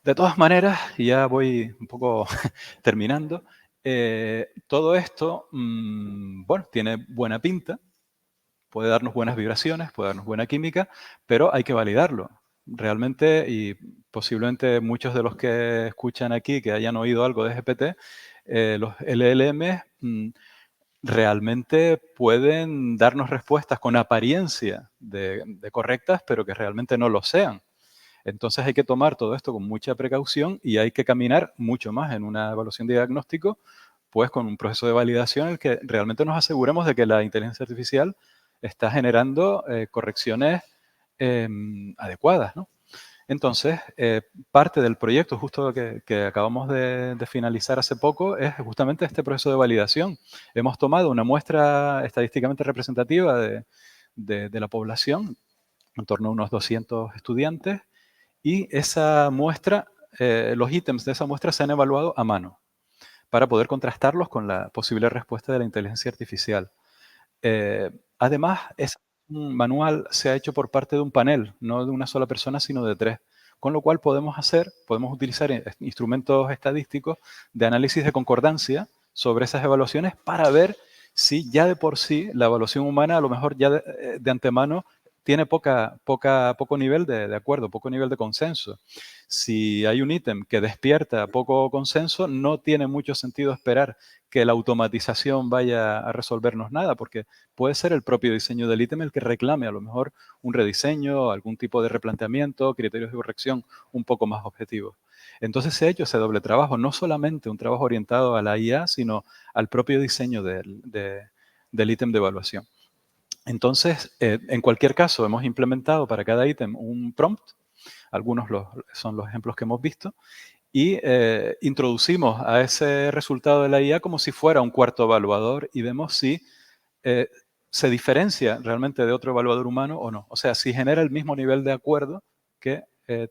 De todas maneras, y ya voy un poco terminando, todo esto, bueno, tiene buena pinta, puede darnos buenas vibraciones, puede darnos buena química, pero hay que validarlo. Realmente, y posiblemente muchos de los que escuchan aquí que hayan oído algo de GPT, los LLM realmente pueden darnos respuestas con apariencia de correctas, pero que realmente no lo sean. Entonces hay que tomar todo esto con mucha precaución y hay que caminar mucho más en una evaluación de diagnóstico, pues con un proceso de validación en el que realmente nos aseguremos de que la inteligencia artificial está generando correcciones adecuadas, ¿no? Entonces, parte del proyecto justo que acabamos de finalizar hace poco es justamente este proceso de validación. Hemos tomado una muestra estadísticamente representativa de la población, en torno a unos 200 estudiantes, y esa muestra, los ítems de esa muestra se han evaluado a mano para poder contrastarlos con la posible respuesta de la inteligencia artificial. Además, ese manual se ha hecho por parte de un panel, no de una sola persona, sino de 3. Con lo cual podemos utilizar instrumentos estadísticos de análisis de concordancia sobre esas evaluaciones para ver si ya de por sí la evaluación humana a lo mejor ya de antemano tiene poco nivel de acuerdo, poco nivel de consenso. Si hay un ítem que despierta poco consenso, no tiene mucho sentido esperar que la automatización vaya a resolvernos nada, porque puede ser el propio diseño del ítem el que reclame a lo mejor un rediseño, algún tipo de replanteamiento, criterios de corrección un poco más objetivos. Entonces se ha hecho ese doble trabajo, no solamente un trabajo orientado a la IA, sino al propio diseño del ítem de evaluación. Entonces, en cualquier caso, hemos implementado para cada ítem un prompt. Algunos son los ejemplos que hemos visto. Y introducimos a ese resultado de la IA como si fuera un cuarto evaluador y vemos si se diferencia realmente de otro evaluador humano o no. O sea, si genera el mismo nivel de acuerdo que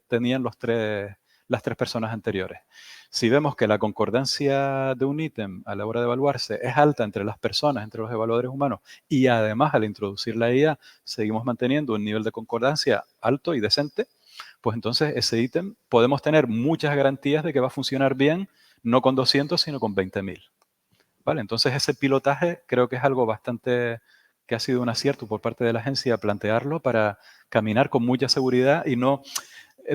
tenían las tres personas anteriores. Si vemos que la concordancia de un ítem a la hora de evaluarse es alta entre las personas, entre los evaluadores humanos, y además al introducir la IA seguimos manteniendo un nivel de concordancia alto y decente, pues entonces ese ítem podemos tener muchas garantías de que va a funcionar bien, no con 200, sino con 20.000. ¿Vale? Entonces ese pilotaje creo que es algo bastante que ha sido un acierto por parte de la agencia plantearlo para caminar con mucha seguridad y no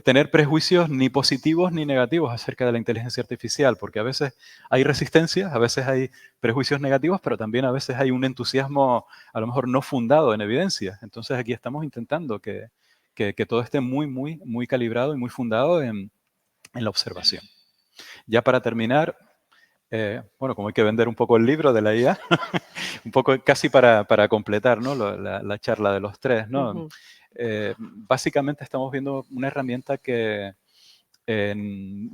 tener prejuicios ni positivos ni negativos acerca de la inteligencia artificial, porque a veces hay resistencias, a veces hay prejuicios negativos, pero también a veces hay un entusiasmo a lo mejor no fundado en evidencia. Entonces aquí estamos intentando que todo esté muy calibrado y muy fundado en la observación. Ya para terminar, bueno, como hay que vender un poco el libro de la IA, un poco casi para completar, ¿no? la charla de los tres, ¿no? Básicamente estamos viendo una herramienta que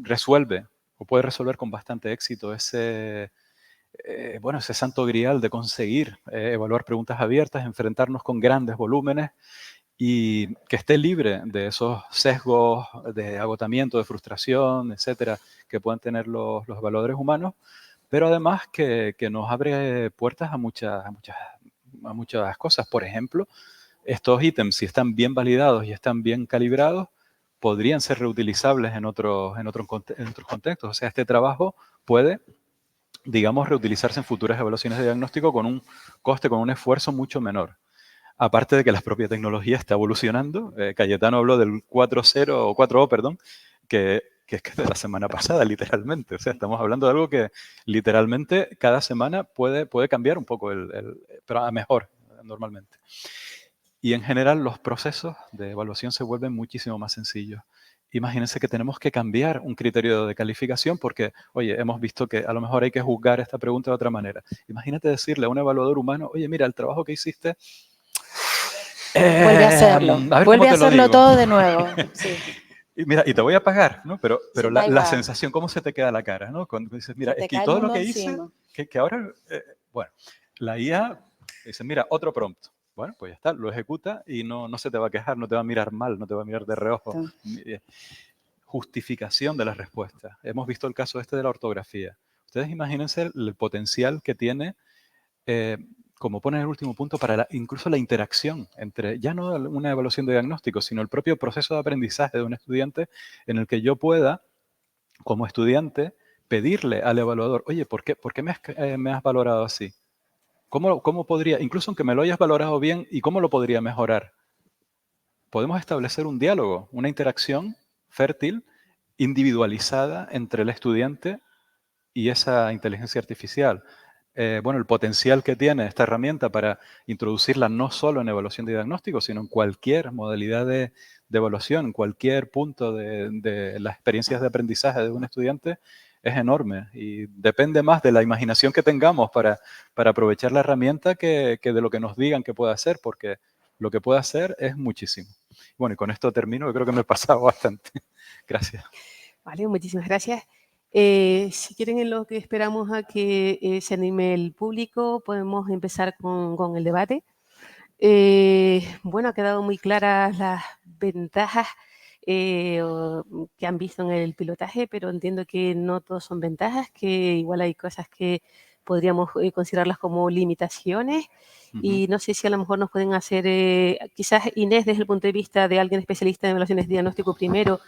resuelve o puede resolver con bastante éxito ese santo grial de conseguir evaluar preguntas abiertas, enfrentarnos con grandes volúmenes y que esté libre de esos sesgos de agotamiento, de frustración, etcétera, que pueden tener los evaluadores humanos, pero además que nos abre puertas a muchas cosas. Por ejemplo, estos ítems, si están bien validados y están bien calibrados, podrían ser reutilizables en otros contextos. O sea, este trabajo puede, digamos, reutilizarse en futuras evaluaciones de diagnóstico con un coste, con un esfuerzo mucho menor. Aparte de que la propia tecnología está evolucionando. Cayetano habló del 4.0 o 4.0, perdón, que es de la semana pasada, literalmente. O sea, estamos hablando de algo que literalmente cada semana puede cambiar un poco, pero a mejor, normalmente. Y en general los procesos de evaluación se vuelven muchísimo más sencillos. Imagínense que tenemos que cambiar un criterio de calificación porque, oye, hemos visto que a lo mejor hay que juzgar esta pregunta de otra manera. Imagínate decirle a un evaluador humano, oye, mira, el trabajo que hiciste... Vuelve a hacerlo. Vuelve a hacerlo todo de nuevo. Sí. Y mira, y te voy a pagar, ¿no? Pero la sensación, ¿cómo se te queda la cara, ¿no? Cuando dices, mira, es que todo lo que hice, que ahora, bueno, la IA dice, mira, otro prompt. Bueno, pues ya está, lo ejecuta y no se te va a quejar, no te va a mirar mal, no te va a mirar de reojo. Justificación de la respuesta. Hemos visto el caso este de la ortografía. Ustedes imagínense el potencial que tiene, como pone en el último punto, para incluso la interacción entre, ya no una evaluación de diagnóstico, sino el propio proceso de aprendizaje de un estudiante en el que yo pueda, como estudiante, pedirle al evaluador, oye, ¿por qué me has valorado así? ¿Cómo podría, incluso aunque me lo hayas valorado bien, y cómo lo podría mejorar? Podemos establecer un diálogo, una interacción fértil, individualizada entre el estudiante y esa inteligencia artificial. Bueno, el potencial que tiene esta herramienta para introducirla no solo en evaluación de diagnóstico, sino en cualquier modalidad de evaluación, en cualquier punto de las experiencias de aprendizaje de un estudiante, es enorme y depende más de la imaginación que tengamos para aprovechar la herramienta que de lo que nos digan que puede hacer, porque lo que puede hacer es muchísimo. Bueno, y con esto termino, yo creo que me he pasado bastante. Gracias. Vale, muchísimas gracias. Si quieren, en lo que esperamos a que se anime el público, podemos empezar con el debate. Bueno, ha quedado muy claras las ventajas que han visto en el pilotaje, pero entiendo que no todos son ventajas, que igual hay cosas que podríamos considerarlas como limitaciones. Y no sé si a lo mejor nos pueden hacer, quizás Inés, desde el punto de vista de alguien especialista en evaluaciones de diagnóstico primero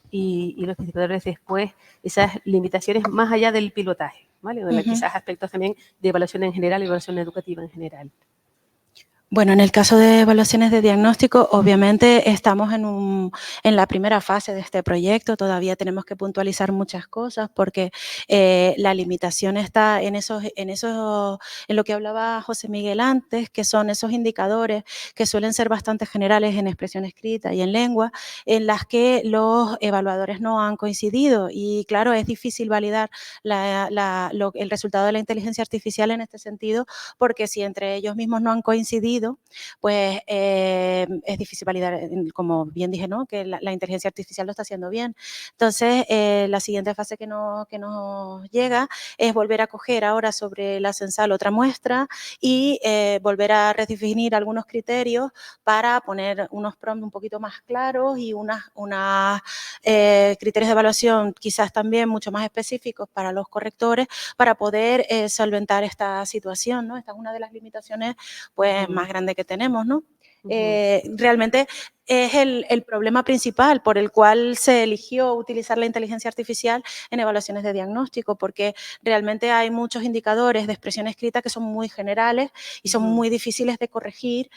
y los investigadores después, esas limitaciones más allá del pilotaje, ¿vale? Quizás aspectos también de evaluación en general y evaluación educativa en general. Bueno, en el caso de evaluaciones de diagnóstico, obviamente estamos en la primera fase de este proyecto, todavía tenemos que puntualizar muchas cosas porque la limitación está en lo que hablaba José Miguel antes, que son esos indicadores que suelen ser bastante generales en expresión escrita y en lengua, en las que los evaluadores no han coincidido y claro, es difícil validar el resultado de la inteligencia artificial en este sentido porque si entre ellos mismos no han coincidido aprendido, pues es difícil validar, como bien dije, ¿no? Que la inteligencia artificial lo está haciendo bien. Entonces, la siguiente fase que nos llega es volver a coger ahora sobre la censal otra muestra y volver a redefinir algunos criterios para poner unos prompts un poquito más claros y unos criterios de evaluación quizás también mucho más específicos para los correctores para poder solventar esta situación, ¿no? Esta es una de las limitaciones pues, más grandes que tenemos, ¿no? Realmente es el problema principal por el cual se eligió utilizar la inteligencia artificial en evaluaciones de diagnóstico, porque realmente hay muchos indicadores de expresión escrita que son muy generales y son muy difíciles de corregir,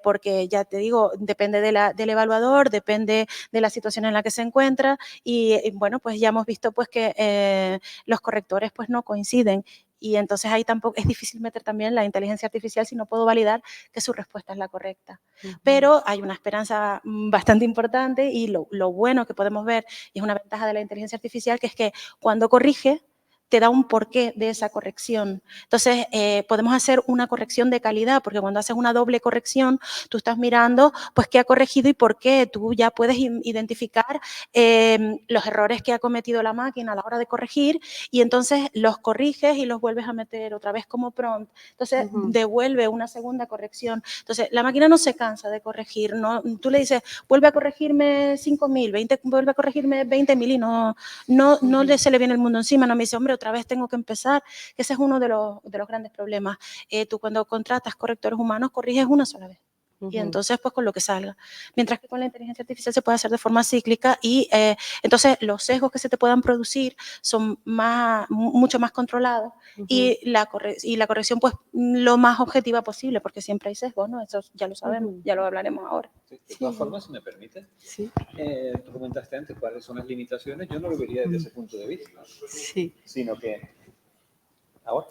porque ya te digo, depende del evaluador, depende de la situación en la que se encuentra y bueno, pues ya hemos visto pues que los correctores pues no coinciden. Y entonces ahí tampoco es difícil meter también la inteligencia artificial si no puedo validar que su respuesta es la correcta. Pero hay una esperanza bastante importante y lo bueno que podemos ver, y es una ventaja de la inteligencia artificial, que es que cuando corrige, te da un porqué de esa corrección. Entonces, podemos hacer una corrección de calidad, porque cuando haces una doble corrección, tú estás mirando pues qué ha corregido y por qué. Tú ya puedes identificar los errores que ha cometido la máquina a la hora de corregir y entonces los corriges y los vuelves a meter otra vez como prompt. Entonces, devuelve una segunda corrección. Entonces, la máquina no se cansa de corregir. ¿No? Tú le dices, vuelve a corregirme 5.000, vuelve a corregirme 20.000 y no se le viene el mundo encima. No me dice, hombre, otra vez tengo que empezar, que ese es uno de los grandes problemas. Tú cuando contratas correctores humanos, corriges una sola vez. Y entonces, pues con lo que salga. Mientras que con la inteligencia artificial se puede hacer de forma cíclica y entonces los sesgos que se te puedan producir son mucho más controlados y la corrección, pues, lo más objetiva posible, porque siempre hay sesgos, ¿no? Eso ya lo sabemos, ya lo hablaremos ahora. Sí, de todas formas, si me permites, tú comentaste antes cuáles son las limitaciones. Yo no lo vería desde ese punto de vista, sino que ahora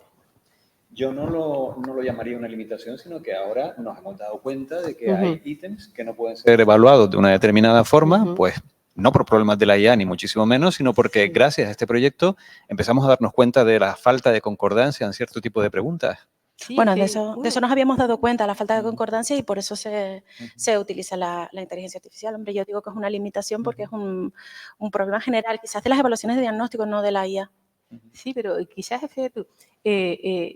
yo no lo llamaría una limitación, sino que ahora nos hemos dado cuenta de que hay ítems que no pueden ser evaluados de una determinada forma, pues no por problemas de la IA ni muchísimo menos, sino porque gracias a este proyecto empezamos a darnos cuenta de la falta de concordancia en cierto tipo de preguntas. Sí, bueno, de eso nos habíamos dado cuenta, la falta de concordancia, y por eso se utiliza la inteligencia artificial. Hombre, yo digo que es una limitación porque es un problema general, quizás de las evaluaciones de diagnóstico, no de la IA. Sí, pero quizás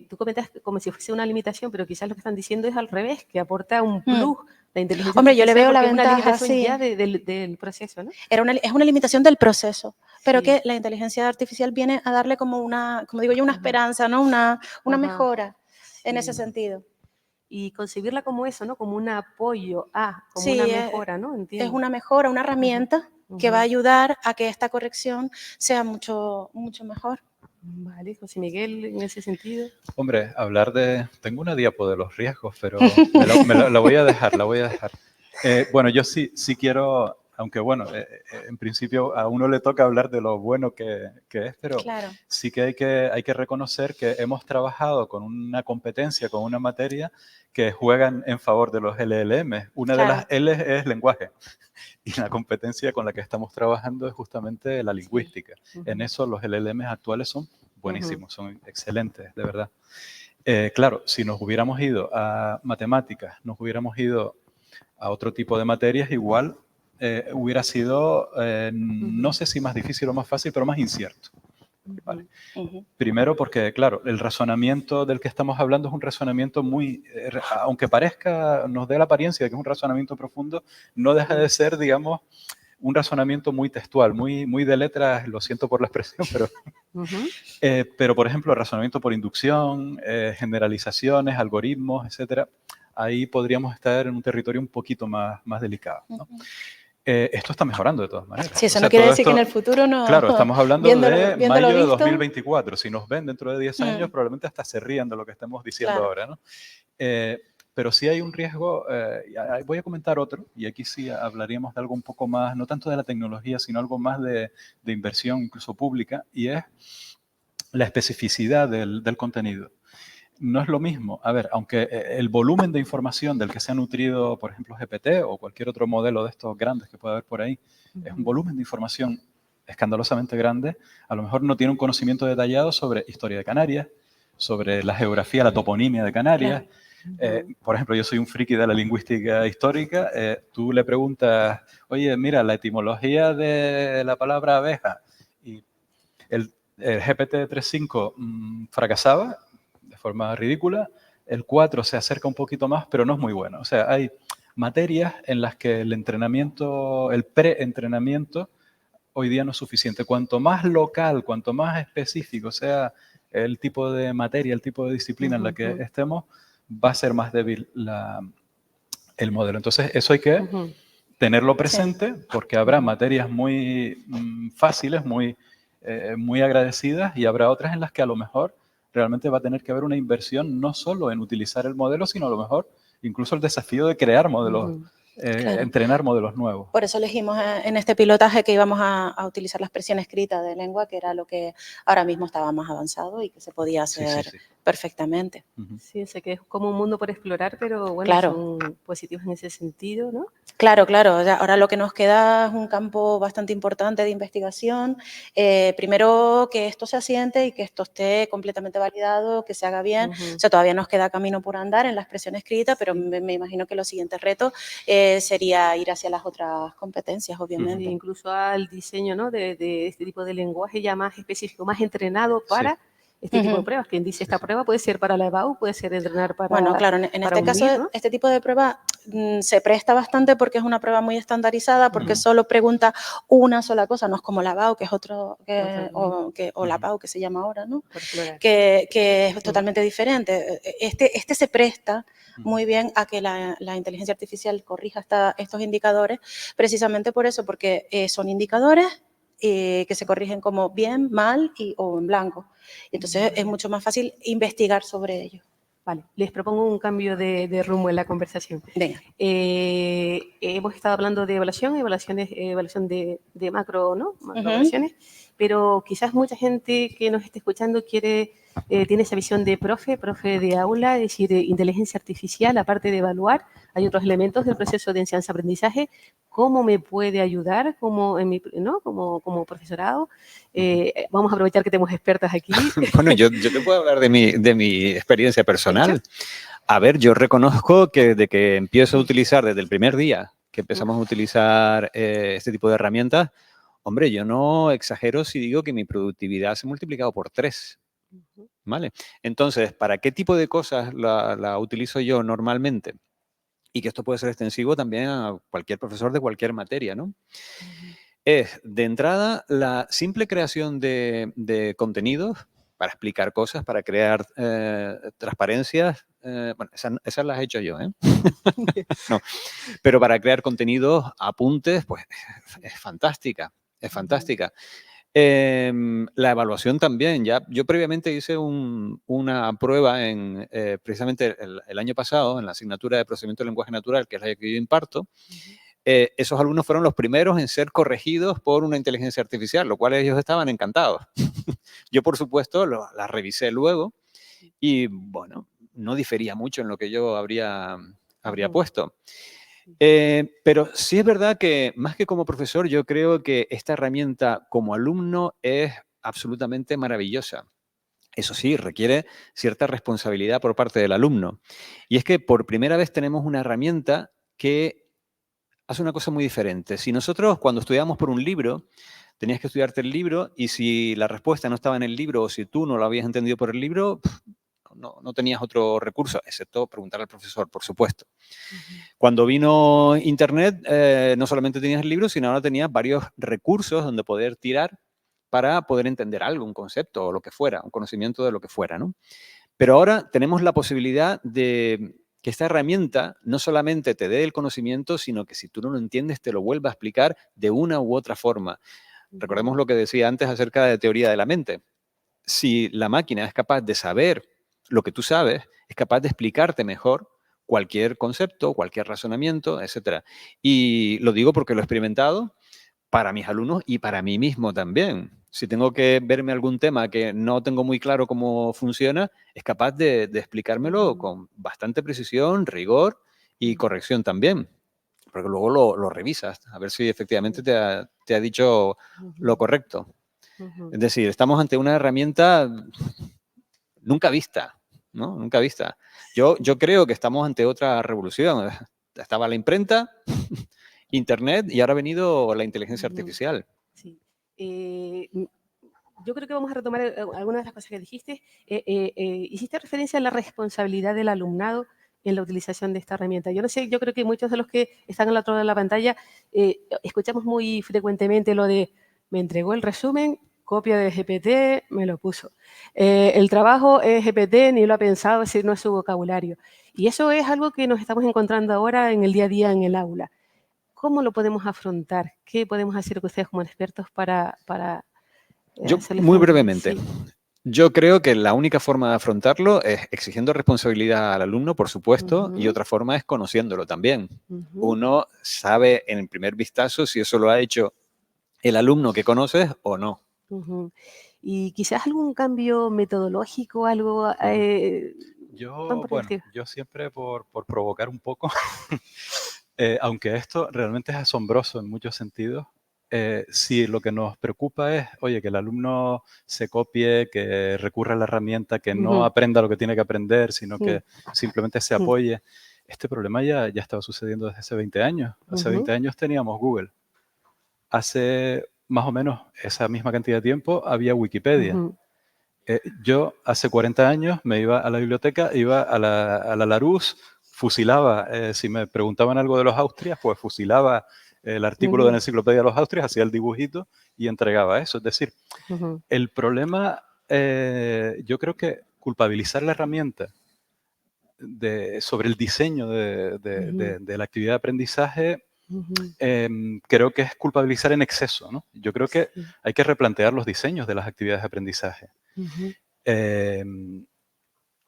tú comentas como si fuese una limitación, pero quizás lo que están diciendo es al revés, que aporta un plus la inteligencia artificial. Hombre, yo le veo la ventaja, ventaja, es una limitación ya del proceso, ¿no? Es una limitación del proceso, pero que la inteligencia artificial viene a darle como digo yo, una esperanza, ¿no? Una mejora en ese sentido. Y concebirla como eso, ¿no? Como un apoyo como una mejora, ¿no? Entiendo. Es una mejora, una herramienta que va a ayudar a que esta corrección sea mucho, mucho mejor. Vale, José Miguel, en ese sentido. Hombre, tengo una diapo de los riesgos, pero la voy a dejar, bueno, yo sí quiero, aunque bueno, en principio a uno le toca hablar de lo bueno que es, pero sí que hay que reconocer que hemos trabajado con una competencia, con una materia que juegan en favor de los LLM. Una de las L es lenguaje. Y la competencia con la que estamos trabajando es justamente la lingüística. En eso los LLMs actuales son buenísimos, son excelentes, de verdad. Claro, si nos hubiéramos ido a matemáticas, nos hubiéramos ido a otro tipo de materias, igual hubiera sido, no sé si más difícil o más fácil, pero más incierto. ¿Vale? Primero porque, claro, el razonamiento del que estamos hablando es un razonamiento muy, aunque nos dé la apariencia de que es un razonamiento profundo, no deja de ser, digamos, un razonamiento muy textual, muy de letras, lo siento por la expresión, pero por ejemplo, razonamiento por inducción, generalizaciones, algoritmos, etcétera, ahí podríamos estar en un territorio un poquito más delicado, ¿no? Esto está mejorando de todas maneras. Sí, eso no quiere decir que en el futuro no... Claro, estamos hablando de mayo de 2024. Si nos ven dentro de 10 años, probablemente hasta se rían de lo que estamos diciendo ahora, ¿no? Pero sí hay un riesgo, voy a comentar otro, y aquí sí hablaríamos de algo un poco más, no tanto de la tecnología, sino algo más de inversión, incluso pública, y es la especificidad del contenido. No es lo mismo. A ver, aunque el volumen de información del que se ha nutrido, por ejemplo, GPT o cualquier otro modelo de estos grandes que pueda haber por ahí, es un volumen de información escandalosamente grande, a lo mejor no tiene un conocimiento detallado sobre historia de Canarias, sobre la geografía, la toponimia de Canarias, Por ejemplo, yo soy un friki de la lingüística histórica. Tú le preguntas, oye, mira, la etimología de la palabra abeja. Y el GPT-3.5 fracasaba de forma ridícula. El 4 se acerca un poquito más, pero no es muy bueno. O sea, hay materias en las que el entrenamiento, el pre-entrenamiento, hoy día no es suficiente. Cuanto más local, cuanto más específico sea el tipo de materia, el tipo de disciplina en la que estemos, va a ser más débil el modelo. Entonces, eso hay que tenerlo presente, porque habrá materias muy fáciles, muy agradecidas, y habrá otras en las que a lo mejor realmente va a tener que haber una inversión no solo en utilizar el modelo, sino a lo mejor incluso el desafío de crear modelos, Claro. entrenar modelos nuevos. Por eso elegimos en este pilotaje que íbamos a utilizar la expresión escrita de lengua, que era lo que ahora mismo estaba más avanzado y que se podía hacer perfectamente. Sí, sé que es como un mundo por explorar, pero bueno, Claro. son positivos en ese sentido, ¿no? Claro, claro. Ahora lo que nos queda es un campo bastante importante de investigación. Primero, que esto se asiente y que esto esté completamente validado, que se haga bien. O sea, todavía nos queda camino por andar en la expresión escrita, pero me imagino que los siguientes retos sería ir hacia las otras competencias, obviamente. Incluso al diseño, ¿no? de este tipo de lenguaje ya más específico, más entrenado para este tipo de pruebas. Quien dice esta prueba puede ser para la EBAU, puede ser entrenar para... Bueno, claro, en este caso, unir, ¿no? este tipo de prueba se presta bastante porque es una prueba muy estandarizada, porque solo pregunta una sola cosa, no es como la BAU, que es otro, o la PAU, que se llama ahora, ¿no? Que es totalmente diferente. Este se presta muy bien a que la inteligencia artificial corrija estos indicadores, precisamente por eso, porque son indicadores que se corrigen como bien, mal o en blanco. Entonces es mucho más fácil investigar sobre ello. Vale, les propongo un cambio de rumbo en la conversación. Venga. Hemos estado hablando de evaluación de macro, ¿no? Macroevaluaciones, pero quizás mucha gente que nos esté escuchando tiene esa visión de profe de aula, es decir, de inteligencia artificial, aparte de evaluar, hay otros elementos del proceso de enseñanza-aprendizaje. ¿Cómo me puede ayudar como profesorado? Vamos a aprovechar que tenemos expertas aquí. Bueno, yo te puedo hablar de mi experiencia personal. A ver, yo reconozco que desde que empiezo a utilizar, desde el primer día que empezamos a utilizar este tipo de herramientas, hombre, yo no exagero si digo que mi productividad se ha multiplicado por 3. ¿Vale? Entonces, ¿para qué tipo de cosas la utilizo yo normalmente? Y que esto puede ser extensivo también a cualquier profesor de cualquier materia, ¿no? Es, de entrada, la simple creación de contenidos para explicar cosas, para crear transparencias. Bueno, esas las he hecho yo, ¿eh? No, pero para crear contenidos, apuntes, pues es fantástica, es fantástica. La evaluación también. Yo previamente hice una prueba precisamente el año pasado en la asignatura de procedimiento de lenguaje natural, que es la que yo imparto. Esos alumnos fueron los primeros en ser corregidos por una inteligencia artificial, lo cual ellos estaban encantados. Yo, por supuesto, la revisé luego y, bueno, no difería mucho en lo que yo habría puesto. Pero sí es verdad que, más que como profesor, yo creo que esta herramienta como alumno es absolutamente maravillosa. Eso sí, requiere cierta responsabilidad por parte del alumno. Y es que por primera vez tenemos una herramienta que hace una cosa muy diferente. Si nosotros, cuando estudiamos por un libro, tenías que estudiarte el libro y si la respuesta no estaba en el libro o si tú no lo habías entendido por el libro, no tenías otro recurso, excepto preguntar al profesor, por supuesto. Cuando vino Internet, no solamente tenías el libro, sino ahora tenías varios recursos donde poder tirar para poder entender algo, un concepto o lo que fuera, un conocimiento de lo que fuera, ¿no? Pero ahora tenemos la posibilidad de que esta herramienta no solamente te dé el conocimiento, sino que si tú no lo entiendes, te lo vuelva a explicar de una u otra forma. Recordemos lo que decía antes acerca de teoría de la mente. Si la máquina es capaz de saber lo que tú sabes, es capaz de explicarte mejor cualquier concepto, cualquier razonamiento, etc. Y lo digo porque lo he experimentado para mis alumnos y para mí mismo también. Si tengo que verme algún tema que no tengo muy claro cómo funciona, es capaz de explicármelo con bastante precisión, rigor y corrección también. Porque luego lo revisas, a ver si efectivamente te ha dicho lo correcto. Es decir, estamos ante una herramienta nunca vista. ¿no? Nunca vista. Yo creo que estamos ante otra revolución. Estaba la imprenta, Internet y ahora ha venido la inteligencia artificial. Sí. Yo creo que vamos a retomar algunas de las cosas que dijiste. Hiciste referencia a la responsabilidad del alumnado en la utilización de esta herramienta. Yo no sé, yo creo que muchos de los que están al otro lado de la pantalla escuchamos muy frecuentemente lo de me entregó el resumen, copia de GPT, me lo puso. El trabajo es GPT, ni lo ha pensado, ese no es su vocabulario. Y eso es algo que nos estamos encontrando ahora en el día a día en el aula. ¿Cómo lo podemos afrontar? ¿Qué podemos hacer ustedes como expertos para Yo, hacerle muy frente? brevemente, Sí. yo creo que la única forma de afrontarlo es exigiendo responsabilidad al alumno, por supuesto, y otra forma es conociéndolo también. Uno sabe en el primer vistazo si eso lo ha hecho el alumno que conoces o no. Y quizás algún cambio metodológico, algo... Yo siempre por provocar un poco, aunque esto realmente es asombroso en muchos sentidos, si lo que nos preocupa es, oye, que el alumno se copie, que recurra a la herramienta, que no aprenda lo que tiene que aprender, sino que simplemente se apoye. Este problema ya estaba sucediendo desde hace 20 años. Hace 20 años teníamos Google. Hace más o menos esa misma cantidad de tiempo había Wikipedia. Yo hace 40 años me iba a la biblioteca, iba a la Larousse, fusilaba, si me preguntaban algo de los Austrias, pues fusilaba el artículo de la enciclopedia de los Austrias, hacía el dibujito y entregaba eso. Es decir, el problema, yo creo que culpabilizar la herramienta sobre el diseño de la actividad de aprendizaje, creo que es culpabilizar en exceso, ¿no? Yo creo que hay que replantear los diseños de las actividades de aprendizaje.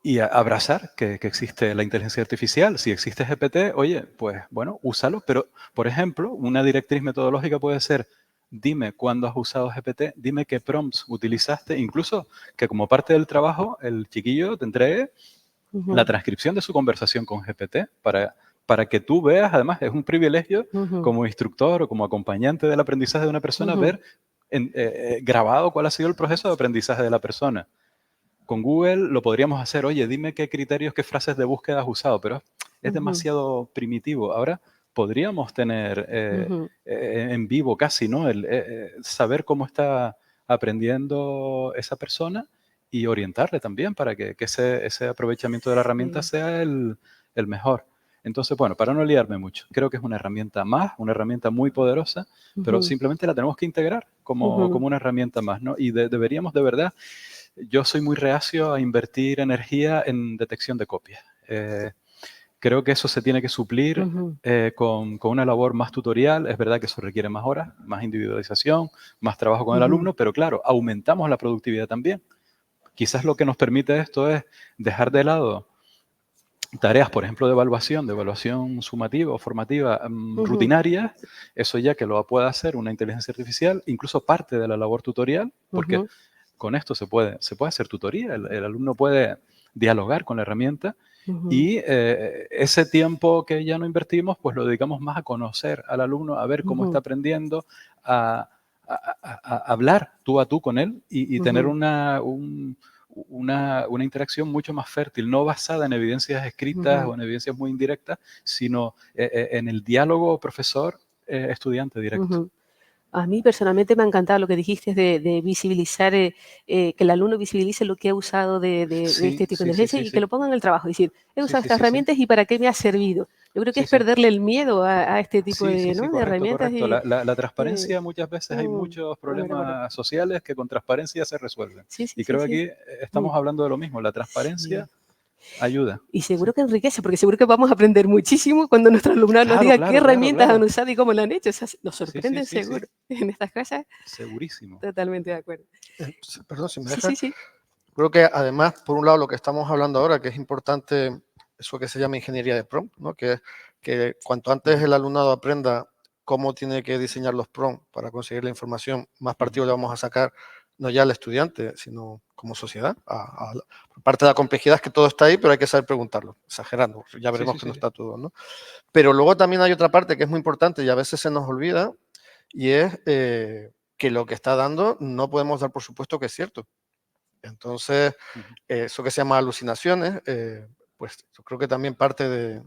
Y abrazar que existe la inteligencia artificial. Si existe GPT, oye, pues bueno, úsalo. Pero, por ejemplo, una directriz metodológica puede ser, dime cuándo has usado GPT, dime qué prompts utilizaste, incluso que como parte del trabajo el chiquillo te entregue la transcripción de su conversación con GPT para que tú veas, además es un privilegio como instructor o como acompañante del aprendizaje de una persona ver grabado cuál ha sido el proceso de aprendizaje de la persona. Con Google lo podríamos hacer, oye, dime qué criterios, qué frases de búsqueda has usado, pero es demasiado primitivo. Ahora podríamos tener en vivo casi, ¿no? Saber cómo está aprendiendo esa persona y orientarle también para que ese aprovechamiento de la herramienta sea el mejor. Entonces, bueno, para no liarme mucho, creo que es una herramienta más, una herramienta muy poderosa, pero simplemente la tenemos que integrar como una herramienta más, ¿no? Y deberíamos de verdad... Yo soy muy reacio a invertir energía en detección de copias. Creo que eso se tiene que suplir con una labor más tutorial. Es verdad que eso requiere más horas, más individualización, más trabajo con el alumno, pero claro, aumentamos la productividad también. Quizás lo que nos permite esto es dejar de lado tareas, por ejemplo, de evaluación sumativa o formativa rutinarias, eso ya que lo pueda hacer una inteligencia artificial, incluso parte de la labor tutorial, porque con esto se puede hacer tutoría, el alumno puede dialogar con la herramienta y ese tiempo que ya no invertimos, pues lo dedicamos más a conocer al alumno, a ver cómo está aprendiendo, a hablar tú a tú con él y tener una interacción mucho más fértil, no basada en evidencias escritas o en evidencias muy indirectas, sino en el diálogo profesor-estudiante directo. A mí personalmente me ha encantado lo que dijiste de visibilizar, que el alumno visibilice lo que ha usado de este tipo de inteligencia y que lo ponga en el trabajo. Es decir, he usado estas herramientas y para qué me ha servido. Yo creo que es perderle el miedo a este tipo de herramientas. Correcto. La transparencia, muchas veces hay muchos problemas sociales que con transparencia se resuelven. Y creo que aquí estamos hablando de lo mismo. La transparencia ayuda. Y seguro que enriquece, porque seguro que vamos a aprender muchísimo cuando nuestro alumnado nos diga qué herramientas han usado y cómo lo han hecho. O sea, nos sorprenden seguro en estas cosas. Segurísimo. Totalmente de acuerdo. Perdón, si me dejas. Creo que además, por un lado, lo que estamos hablando ahora, que es importante, eso que se llama ingeniería de prompt, ¿no? Que cuanto antes el alumnado aprenda cómo tiene que diseñar los prompts para conseguir la información, más partido le vamos a sacar, no ya al estudiante, sino como sociedad. Parte de la complejidad es que todo está ahí, pero hay que saber preguntarlo, exagerando. Ya veremos que no está todo, ¿no? Pero luego también hay otra parte que es muy importante y a veces se nos olvida, y es que lo que está dando no podemos dar por supuesto que es cierto. Entonces, eso que se llama alucinaciones, pues yo creo que también parte de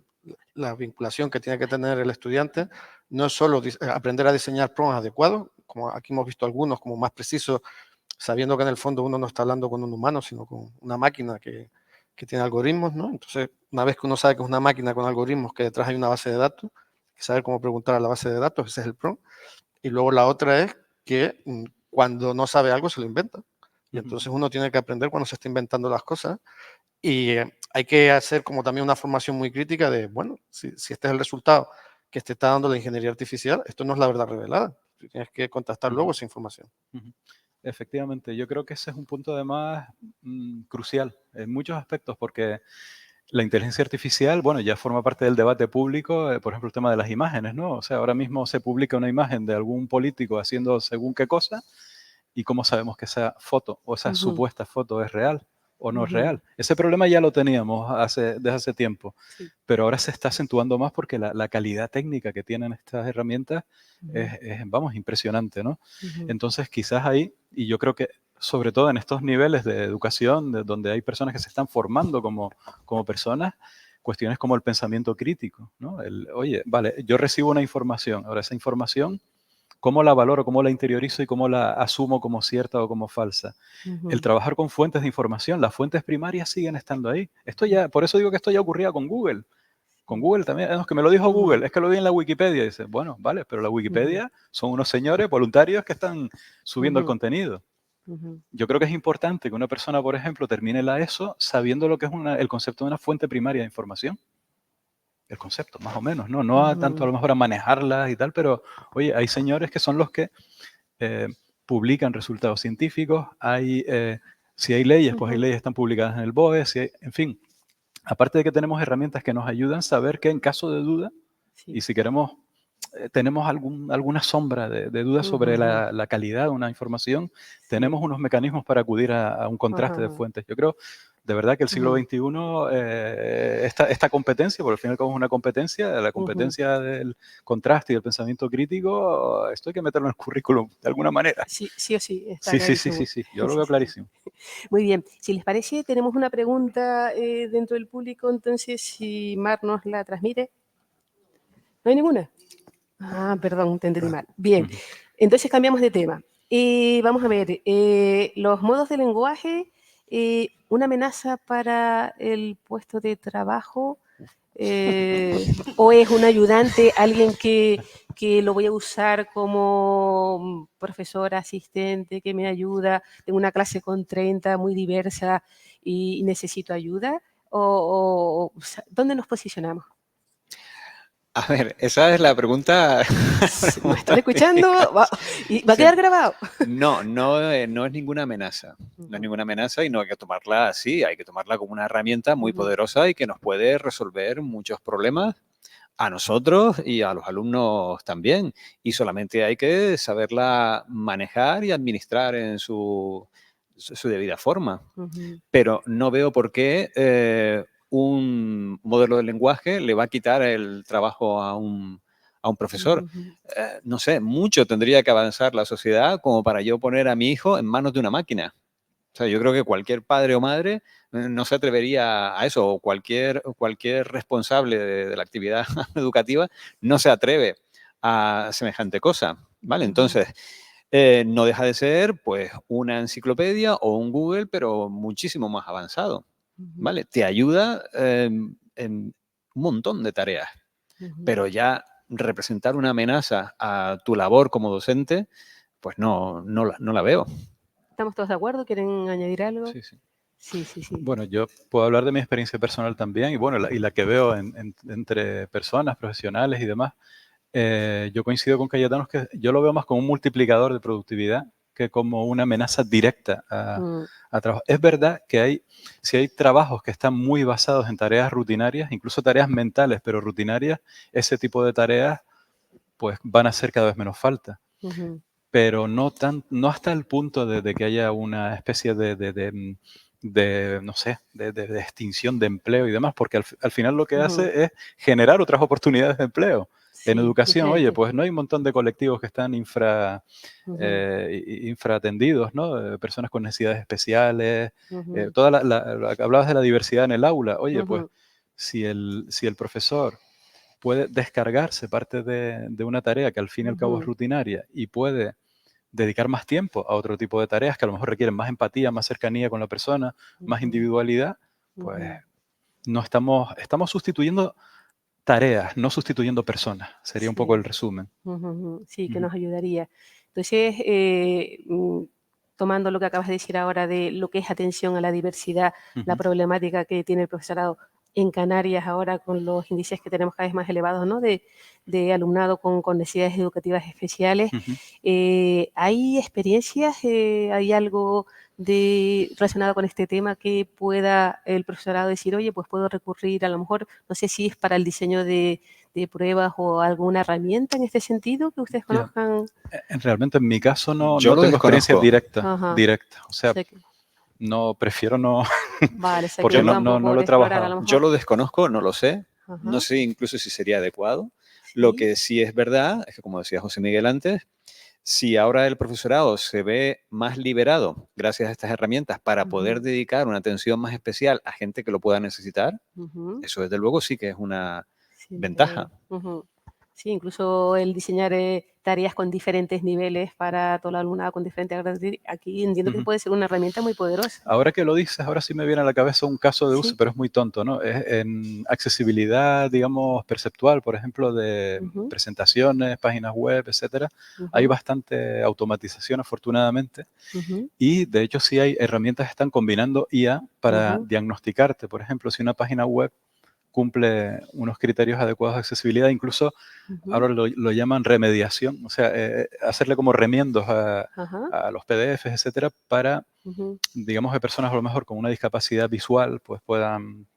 la vinculación que tiene que tener el estudiante no es solo aprender a diseñar prompts adecuados, como aquí hemos visto algunos como más precisos, sabiendo que en el fondo uno no está hablando con un humano, sino con una máquina que tiene algoritmos, ¿no? Entonces, una vez que uno sabe que es una máquina con algoritmos, que detrás hay una base de datos, hay que saber cómo preguntar a la base de datos, ese es el prompt. Y luego la otra es que cuando no sabe algo se lo inventa. Y entonces uno tiene que aprender cuando se está inventando las cosas. Y hay que hacer como también una formación muy crítica de, bueno, si este es el resultado que te está dando la ingeniería artificial, esto no es la verdad revelada. Tienes que contrastar luego esa información. Efectivamente, yo creo que ese es un punto además crucial en muchos aspectos, porque la inteligencia artificial, bueno, ya forma parte del debate público, por ejemplo, el tema de las imágenes, ¿no? O sea, ahora mismo se publica una imagen de algún político haciendo según qué cosa, y cómo sabemos que esa foto o esa supuesta foto es real o no es real. Ese problema ya lo teníamos desde hace tiempo, pero ahora se está acentuando más porque la calidad técnica que tienen estas herramientas es, vamos, impresionante, ¿no? Entonces, quizás ahí, y yo creo que sobre todo en estos niveles de educación, donde hay personas que se están formando como personas, cuestiones como el pensamiento crítico, ¿no? Oye, vale, yo recibo una información, ahora esa información, ¿cómo la valoro, cómo la interiorizo y cómo la asumo como cierta o como falsa? El trabajar con fuentes de información, las fuentes primarias siguen estando ahí. Esto ya, por eso digo que esto ya ocurría con Google. Con Google también, es que me lo dijo Google, es que lo vi en la Wikipedia. Y dice, bueno, vale, pero la Wikipedia son unos señores voluntarios que están subiendo el contenido. Yo creo que es importante que una persona, por ejemplo, termine la ESO sabiendo lo que es el concepto de una fuente primaria de información. El concepto, más o menos, ¿no? No tanto a lo mejor a manejarlas y tal, pero, oye, hay señores que son los que publican resultados científicos, si hay leyes, pues hay leyes que están publicadas en el BOE, en fin. Aparte de que tenemos herramientas que nos ayudan a saber que en caso de duda, y si queremos, tenemos alguna sombra de duda sobre la calidad de una información, tenemos unos mecanismos para acudir a un contraste de fuentes. Yo creo, de verdad, que el siglo XXI, esta competencia, porque al final como es una competencia, la competencia del contraste y del pensamiento crítico, esto hay que meterlo en el currículum de alguna manera. Sí, sí o sí. Está sí, yo lo veo clarísimo. Muy bien, si les parece, tenemos una pregunta dentro del público, entonces si Mar nos la transmite. ¿No hay ninguna? Ah, perdón, te entendí mal. Bien, entonces cambiamos de tema. Vamos a ver, los modos de lenguaje, una amenaza para el puesto de trabajo, o es un ayudante, alguien que lo voy a usar como profesor asistente, que me ayuda, tengo una clase con 30 muy diversa y necesito ayuda, o ¿dónde nos posicionamos? A ver, esa es la pregunta. ¿Me están escuchando? ¿Y va a quedar grabado? No es ninguna amenaza. No es ninguna amenaza y no hay que tomarla así. Hay que tomarla como una herramienta muy poderosa y que nos puede resolver muchos problemas a nosotros y a los alumnos también. Y solamente hay que saberla manejar y administrar en su debida forma. Pero no veo por qué un modelo de lenguaje le va a quitar el trabajo a un profesor. No sé, mucho tendría que avanzar la sociedad como para yo poner a mi hijo en manos de una máquina. O sea, yo creo que cualquier padre o madre no se atrevería a eso, o cualquier responsable de la actividad educativa no se atreve a semejante cosa, ¿vale? Entonces, no deja de ser, pues, una enciclopedia o un Google, pero muchísimo más avanzado, ¿vale? Te ayuda en un montón de tareas, pero ya representar una amenaza a tu labor como docente, pues no la veo. ¿Estamos todos de acuerdo? ¿Quieren añadir algo? Sí. Sí. Bueno, yo puedo hablar de mi experiencia personal también y bueno, la que veo entre personas, profesionales y demás. Yo coincido con Cayetano, que yo lo veo más como un multiplicador de productividad que como una amenaza directa a trabajo. Es verdad que si hay trabajos que están muy basados en tareas rutinarias, incluso tareas mentales, pero rutinarias, ese tipo de tareas pues van a hacer cada vez menos falta. Pero no hasta el punto de que haya una especie no sé, de extinción de empleo y demás, porque al final lo que hace es generar otras oportunidades de empleo. En educación, oye, diferente. pues no hay un montón de colectivos que están infraatendidos, ¿no? Personas con necesidades especiales, hablabas de la diversidad en el aula. Oye, pues si el profesor puede descargarse parte de una tarea que al fin y al cabo es rutinaria y puede dedicar más tiempo a otro tipo de tareas que a lo mejor requieren más empatía, más cercanía con la persona, más individualidad, pues no estamos sustituyendo tareas, no sustituyendo personas. Sería un poco el resumen. Sí, que nos ayudaría. Entonces, tomando lo que acabas de decir ahora de lo que es atención a la diversidad, la problemática que tiene el profesorado en Canarias ahora con los índices que tenemos cada vez más elevados, ¿no? de alumnado con necesidades educativas especiales. ¿Hay experiencias, hay algo relacionado con este tema que pueda el profesorado decir, oye, pues puedo recurrir a lo mejor, no sé si es para el diseño de pruebas o alguna herramienta en este sentido que ustedes conozcan? Realmente en mi caso no Yo lo tengo experiencia desconozco. directa. O sea, prefiero no, Vale, porque no lo he trabajado. Yo lo desconozco, no lo sé. No sé incluso si sería adecuado. Lo que sí es verdad es que, como decía José Miguel antes, si ahora el profesorado se ve más liberado gracias a estas herramientas para poder dedicar una atención más especial a gente que lo pueda necesitar, eso desde luego sí que es una ventaja. Sí, incluso el diseñar tareas con diferentes niveles para todo el alumnado con diferentes grados. Aquí entiendo que puede ser una herramienta muy poderosa. Ahora que lo dices, ahora sí me viene a la cabeza un caso de uso, pero es muy tonto, ¿no? Es en accesibilidad, digamos, perceptual, por ejemplo, de presentaciones, páginas web, etcétera. Hay bastante automatización, afortunadamente. Y, de hecho, sí hay herramientas que están combinando IA para diagnosticarte. Por ejemplo, si una página web cumple unos criterios adecuados de accesibilidad, incluso ahora lo llaman remediación, o sea, hacerle como remiendos a los PDFs, etcétera, para, digamos, que personas a lo mejor con una discapacidad visual pues puedan...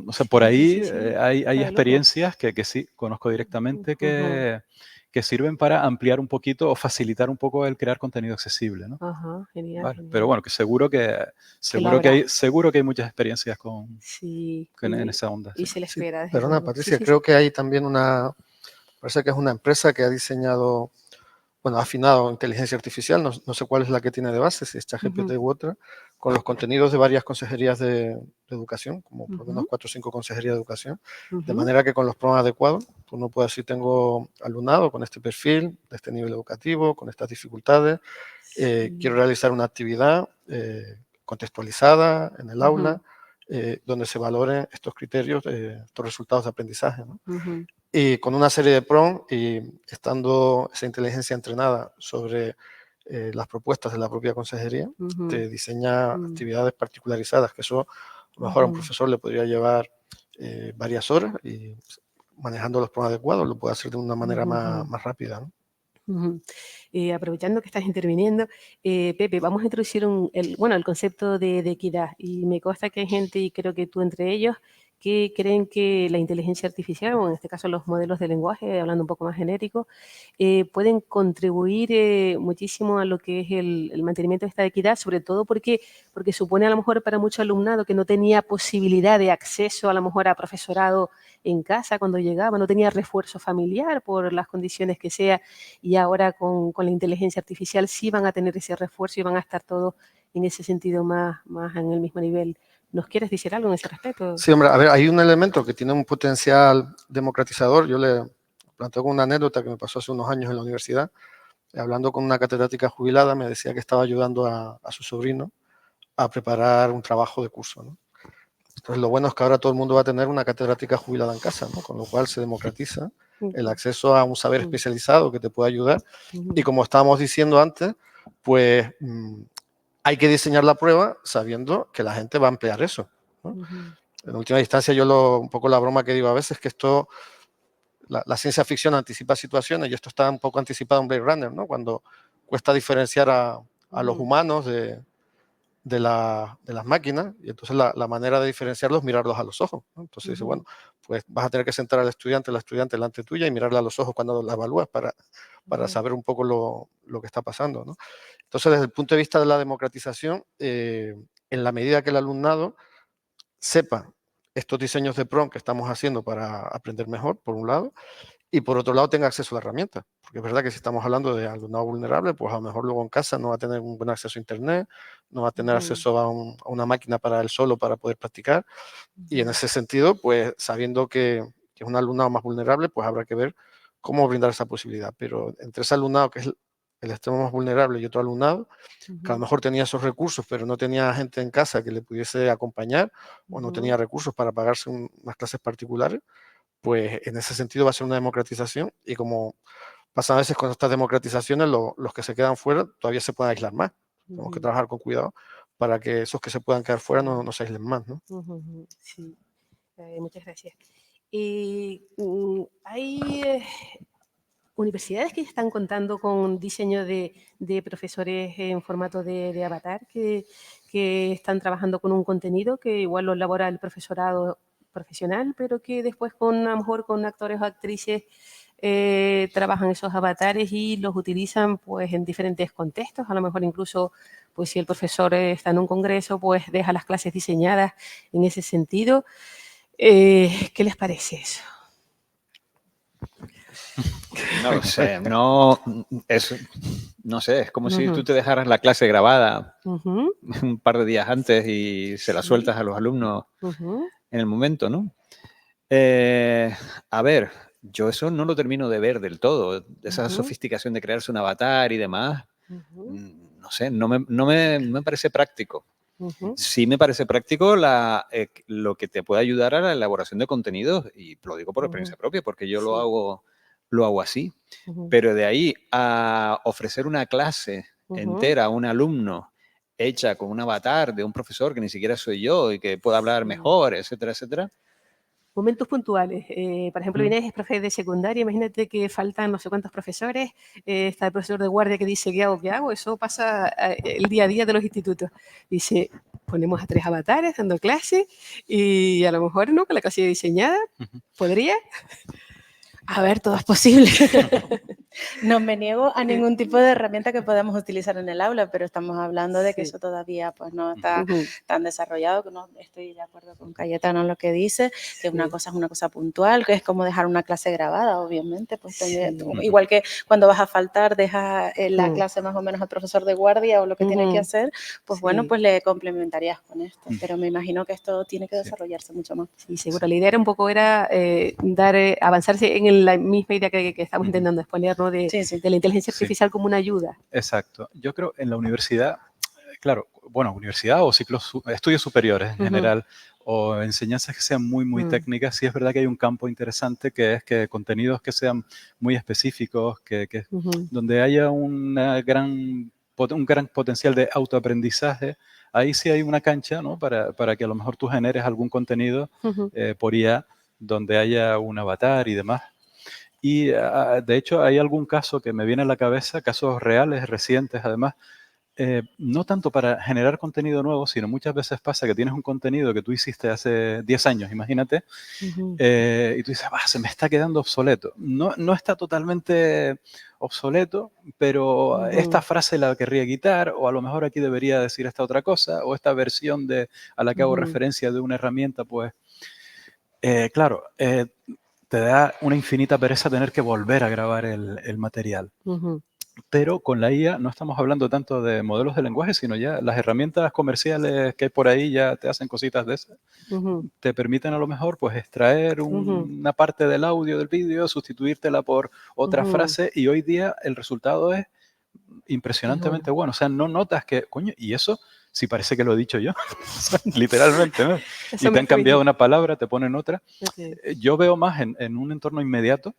o sea, por ahí hay experiencias que sí conozco directamente que sirven para ampliar un poquito o facilitar un poco el crear contenido accesible, ¿no? Genial, vale. genial. Pero bueno, que seguro que hay muchas experiencias en esa onda. Y se le espera. Perdona, Patricia, creo que hay también parece que es una empresa que ha diseñado, ha afinado inteligencia artificial, no sé cuál es la que tiene de base, si es ChatGPT u otra, con los contenidos de varias consejerías de educación, como por lo menos 4 o 5 consejerías de educación, de manera que con los programas adecuados, uno puede decir, tengo alumnado con este perfil, de este nivel educativo, con estas dificultades, quiero realizar una actividad contextualizada en el aula, donde se valoren estos criterios, estos resultados de aprendizaje, ¿no? Y con una serie de prompts y estando esa inteligencia entrenada sobre las propuestas de la propia consejería, te diseña actividades particularizadas, que eso a lo mejor a un profesor le podría llevar varias horas y manejando los prompts adecuados lo puede hacer de una manera más rápida, ¿no? Aprovechando que estás interviniendo, Pepe, vamos a introducir el concepto de equidad, y me consta que hay gente, y creo que tú entre ellos, que creen que la inteligencia artificial, o en este caso los modelos de lenguaje, hablando un poco más genérico, pueden contribuir muchísimo a lo que es el mantenimiento de esta equidad, sobre todo porque supone a lo mejor para mucho alumnado que no tenía posibilidad de acceso a lo mejor a profesorado en casa cuando llegaba, no tenía refuerzo familiar por las condiciones que sea, y ahora con la inteligencia artificial sí van a tener ese refuerzo y van a estar todos en ese sentido más en el mismo nivel. ¿Nos quieres decir algo en ese respecto? Sí, hombre, a ver, hay un elemento que tiene un potencial democratizador. Yo le planteo una anécdota que me pasó hace unos años en la universidad. Hablando con una catedrática jubilada, me decía que estaba ayudando a su sobrino a preparar un trabajo de curso, ¿no? Entonces, lo bueno es que ahora todo el mundo va a tener una catedrática jubilada en casa, ¿no? Con lo cual se democratiza el acceso a un saber especializado que te puede ayudar. Y como estábamos diciendo antes, pues hay que diseñar la prueba sabiendo que la gente va a emplear eso, ¿no? En última instancia, un poco la broma que digo a veces es que la ciencia ficción anticipa situaciones, y esto está un poco anticipado en Blade Runner, ¿no? Cuando cuesta diferenciar a los humanos de las máquinas, y entonces la manera de diferenciarlos es mirarlos a los ojos, ¿no? Entonces dice, bueno, pues vas a tener que sentar al estudiante, la estudiante delante tuya y mirarle a los ojos cuando la evalúas para saber un poco lo que está pasando, ¿no? Entonces, desde el punto de vista de la democratización, en la medida que el alumnado sepa estos diseños de prompt que estamos haciendo para aprender mejor, por un lado, y por otro lado tenga acceso a la herramienta. Porque es verdad que si estamos hablando de alumnado vulnerable, pues a lo mejor luego en casa no va a tener un buen acceso a internet, no va a tener acceso a una máquina para él solo para poder practicar. Y en ese sentido, pues sabiendo que es un alumnado más vulnerable, pues habrá que ver cómo brindar esa posibilidad. Pero entre ese alumnado que es el extremo más vulnerable y otro alumnado, que a lo mejor tenía esos recursos, pero no tenía gente en casa que le pudiese acompañar o no tenía recursos para pagarse unas clases particulares, pues en ese sentido va a ser una democratización y como pasa a veces con estas democratizaciones, los que se quedan fuera todavía se pueden aislar más. Tenemos que trabajar con cuidado para que esos que se puedan quedar fuera no se aíslen más, ¿no? Sí, muchas gracias. Hay universidades que están contando con diseño de profesores en formato de avatar, que están trabajando con un contenido que igual lo elabora el profesorado profesional, pero que después a lo mejor con actores o actrices trabajan esos avatares y los utilizan pues en diferentes contextos. A lo mejor incluso pues si el profesor está en un congreso, pues deja las clases diseñadas en ese sentido. ¿Qué les parece eso? No lo sé, no sé, es como si tú te dejaras la clase grabada un par de días antes y se la sueltas a los alumnos en el momento, ¿no? A ver, yo eso no lo termino de ver del todo, esa sofisticación de crearse un avatar y demás, no sé, no me parece práctico. Sí me parece práctico lo que te puede ayudar a la elaboración de contenidos, y lo digo por experiencia propia, porque yo lo hago así, pero de ahí a ofrecer una clase entera a un alumno hecha con un avatar de un profesor que ni siquiera soy yo y que pueda hablar mejor, etcétera, etcétera. Momentos puntuales. Por ejemplo, Inés es profe de secundaria, imagínate que faltan no sé cuántos profesores, está el profesor de guardia que dice ¿qué hago? ¿Qué hago? Eso pasa el día a día de los institutos. Dice, ponemos a 3 avatares dando clase y a lo mejor no, con la casilla diseñada, ¿podría? A ver, todo es posible. No me niego a ningún tipo de herramienta que podamos utilizar en el aula, pero estamos hablando de que eso todavía pues, no está tan desarrollado, que no estoy de acuerdo con Cayetano en lo que dice, que una cosa es una cosa puntual, que es como dejar una clase grabada, obviamente. Pues, igual que cuando vas a faltar, dejas la clase más o menos al profesor de guardia o lo que tiene que hacer, pues bueno, pues le complementarías con esto. Pero me imagino que esto tiene que desarrollarse mucho más. Sí, seguro. La idea era un poco avanzarse en la misma idea que estamos intentando exponer, ¿no? De la inteligencia artificial como una ayuda. Exacto. Yo creo en la universidad, claro, bueno, universidad o estudios superiores en general, o enseñanzas que sean muy, muy técnicas, sí es verdad que hay un campo interesante que es que contenidos que sean muy específicos, donde haya un gran potencial de autoaprendizaje. Ahí sí hay una cancha, ¿no? Para que a lo mejor tú generes algún contenido por IA donde haya un avatar y demás. Y de hecho hay algún caso que me viene a la cabeza, casos reales, recientes además, no tanto para generar contenido nuevo, sino muchas veces pasa que tienes un contenido que tú hiciste hace 10 años, imagínate, y tú dices, se me está quedando obsoleto. No está totalmente obsoleto, pero esta frase la querría quitar, o a lo mejor aquí debería decir esta otra cosa, o esta versión a la que hago referencia de una herramienta, pues, claro, te da una infinita pereza tener que volver a grabar el material. Pero con la IA no estamos hablando tanto de modelos de lenguaje, sino ya las herramientas comerciales que hay por ahí ya te hacen cositas de esas. Te permiten a lo mejor pues extraer una parte del audio del vídeo, sustituírtela por otra frase, y hoy día el resultado es impresionantemente bueno. O sea, no notas que, coño, y eso sí parece que lo he dicho yo, literalmente, ¿no? Y te han cambiado una palabra, te ponen otra. Yo veo más en un entorno inmediato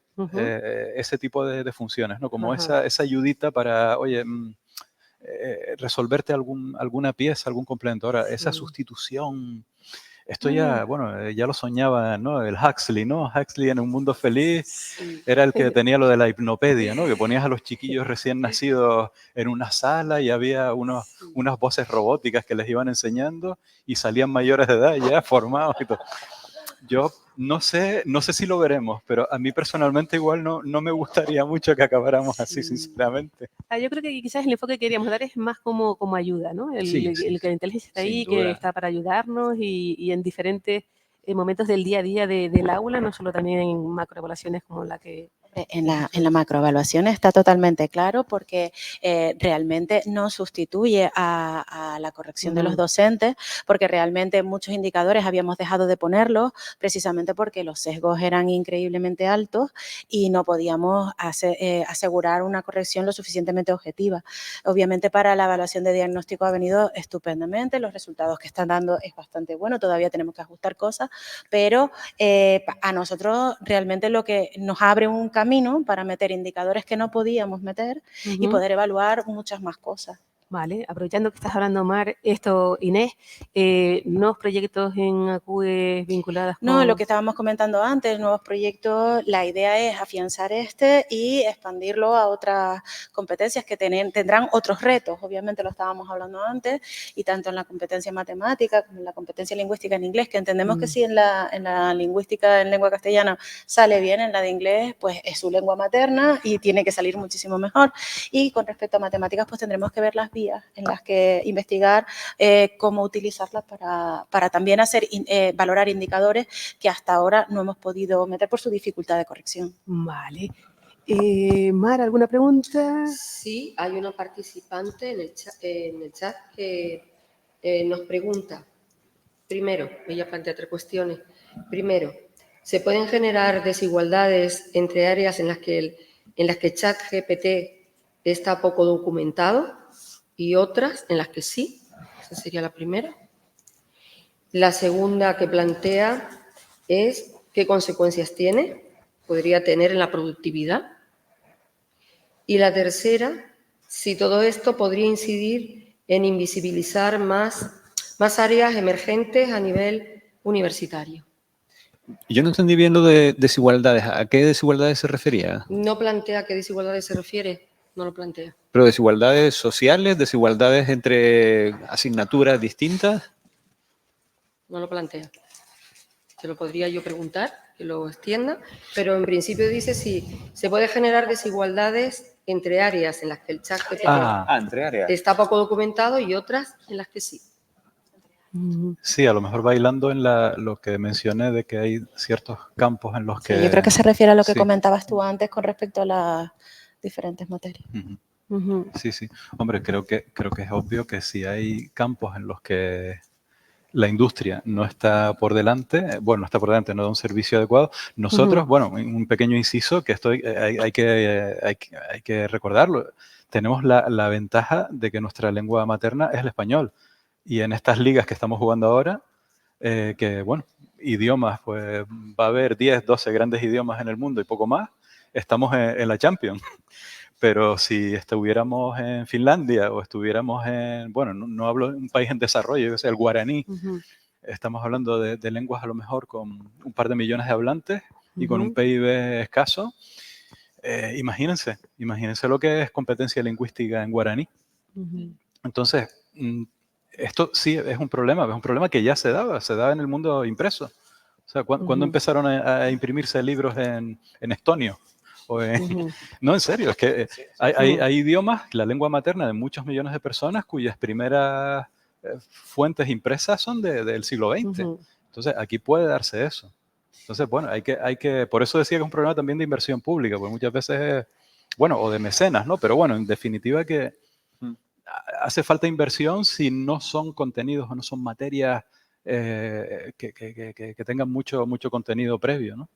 ese tipo de funciones, ¿no? Como esa ayudita para, oye, resolverte alguna pieza, algún complemento. Ahora, esa sustitución, esto ya, bueno, ya lo soñaba, ¿no? El Huxley, ¿no? Huxley en Un Mundo Feliz era el que tenía lo de la hipnopedia, ¿no? Que ponías a los chiquillos recién nacidos en una sala y había unas voces robóticas que les iban enseñando y salían mayores de edad ya formados y todo. Yo no sé si lo veremos, pero a mí personalmente igual no me gustaría mucho que acabáramos así, sinceramente. Yo creo que quizás el enfoque que queríamos dar es más como ayuda, ¿no? El que la inteligencia está ahí, que está para ayudarnos y en diferentes momentos del día a día del aula, no solo también en macroevaluaciones como la que... En la macroevaluación está totalmente claro porque realmente no sustituye a la corrección de los docentes, porque realmente muchos indicadores habíamos dejado de ponerlos precisamente porque los sesgos eran increíblemente altos y no podíamos asegurar una corrección lo suficientemente objetiva. Obviamente para la evaluación de diagnóstico ha venido estupendamente, los resultados que están dando es bastante bueno, todavía tenemos que ajustar cosas, pero a nosotros realmente lo que nos abre un camino para meter indicadores que no podíamos meter y poder evaluar muchas más cosas. Vale, aprovechando que estás hablando, Mar, Inés, ¿nuevos proyectos en ACUE vinculados con...? No, lo que estábamos comentando antes, nuevos proyectos, la idea es afianzar y expandirlo a otras competencias que tendrán otros retos, obviamente lo estábamos hablando antes, y tanto en la competencia matemática como en la competencia lingüística en inglés, que entendemos que si en la lingüística en lengua castellana sale bien, en la de inglés pues es su lengua materna y tiene que salir muchísimo mejor. Y con respecto a matemáticas pues tendremos que ver las vías en las que investigar cómo utilizarlas para también valorar indicadores que hasta ahora no hemos podido meter por su dificultad de corrección. Vale. Mar, ¿alguna pregunta? Sí, hay una participante en el chat que nos pregunta, primero, ella plantea 3 cuestiones. Primero, ¿se pueden generar desigualdades entre áreas en las que ChatGPT está poco documentado y otras en las que sí? Esa sería la primera. La segunda que plantea es qué consecuencias podría tener en la productividad. Y la tercera, si todo esto podría incidir en invisibilizar más áreas emergentes a nivel universitario. Yo no entendí bien lo de desigualdades. ¿A qué desigualdades se refería? No plantea a qué desigualdades se refiere, no lo plantea. ¿Pero desigualdades sociales, desigualdades entre asignaturas distintas? No lo plantea. Se lo podría yo preguntar, que lo extienda, pero en principio dice si se puede generar desigualdades entre áreas en las que el ChatGPT entre áreas. está poco documentado y otras en las que sí. Sí, a lo mejor bailando en lo que mencioné de que hay ciertos campos en los que... Sí, yo creo que se refiere a lo que comentabas tú antes con respecto a las diferentes materias. Sí, sí. Hombre, creo que es obvio que si hay campos en los que la industria no está por delante, no da un servicio adecuado, nosotros, un pequeño inciso que hay que recordarlo, tenemos la ventaja de que nuestra lengua materna es el español. Y en estas ligas que estamos jugando ahora, idiomas, pues va a haber 10, 12 grandes idiomas en el mundo y poco más, estamos en la Champions. Pero si estuviéramos en Finlandia o estuviéramos no hablo de un país en desarrollo, el guaraní, estamos hablando de lenguas a lo mejor con un par de millones de hablantes y con un PIB escaso. Imagínense lo que es competencia lingüística en guaraní. Entonces, esto sí es un problema que ya se daba en el mundo impreso. O sea, ¿cuándo empezaron a imprimirse libros en estonio? No, en serio, es que hay idiomas, la lengua materna de muchos millones de personas cuyas primeras fuentes impresas son del siglo XX. Entonces, aquí puede darse eso. Entonces, por eso decía que es un problema también de inversión pública, porque muchas veces o de mecenas, ¿no? Pero en definitiva que hace falta inversión si no son contenidos o no son materias que tengan mucho contenido previo, ¿no?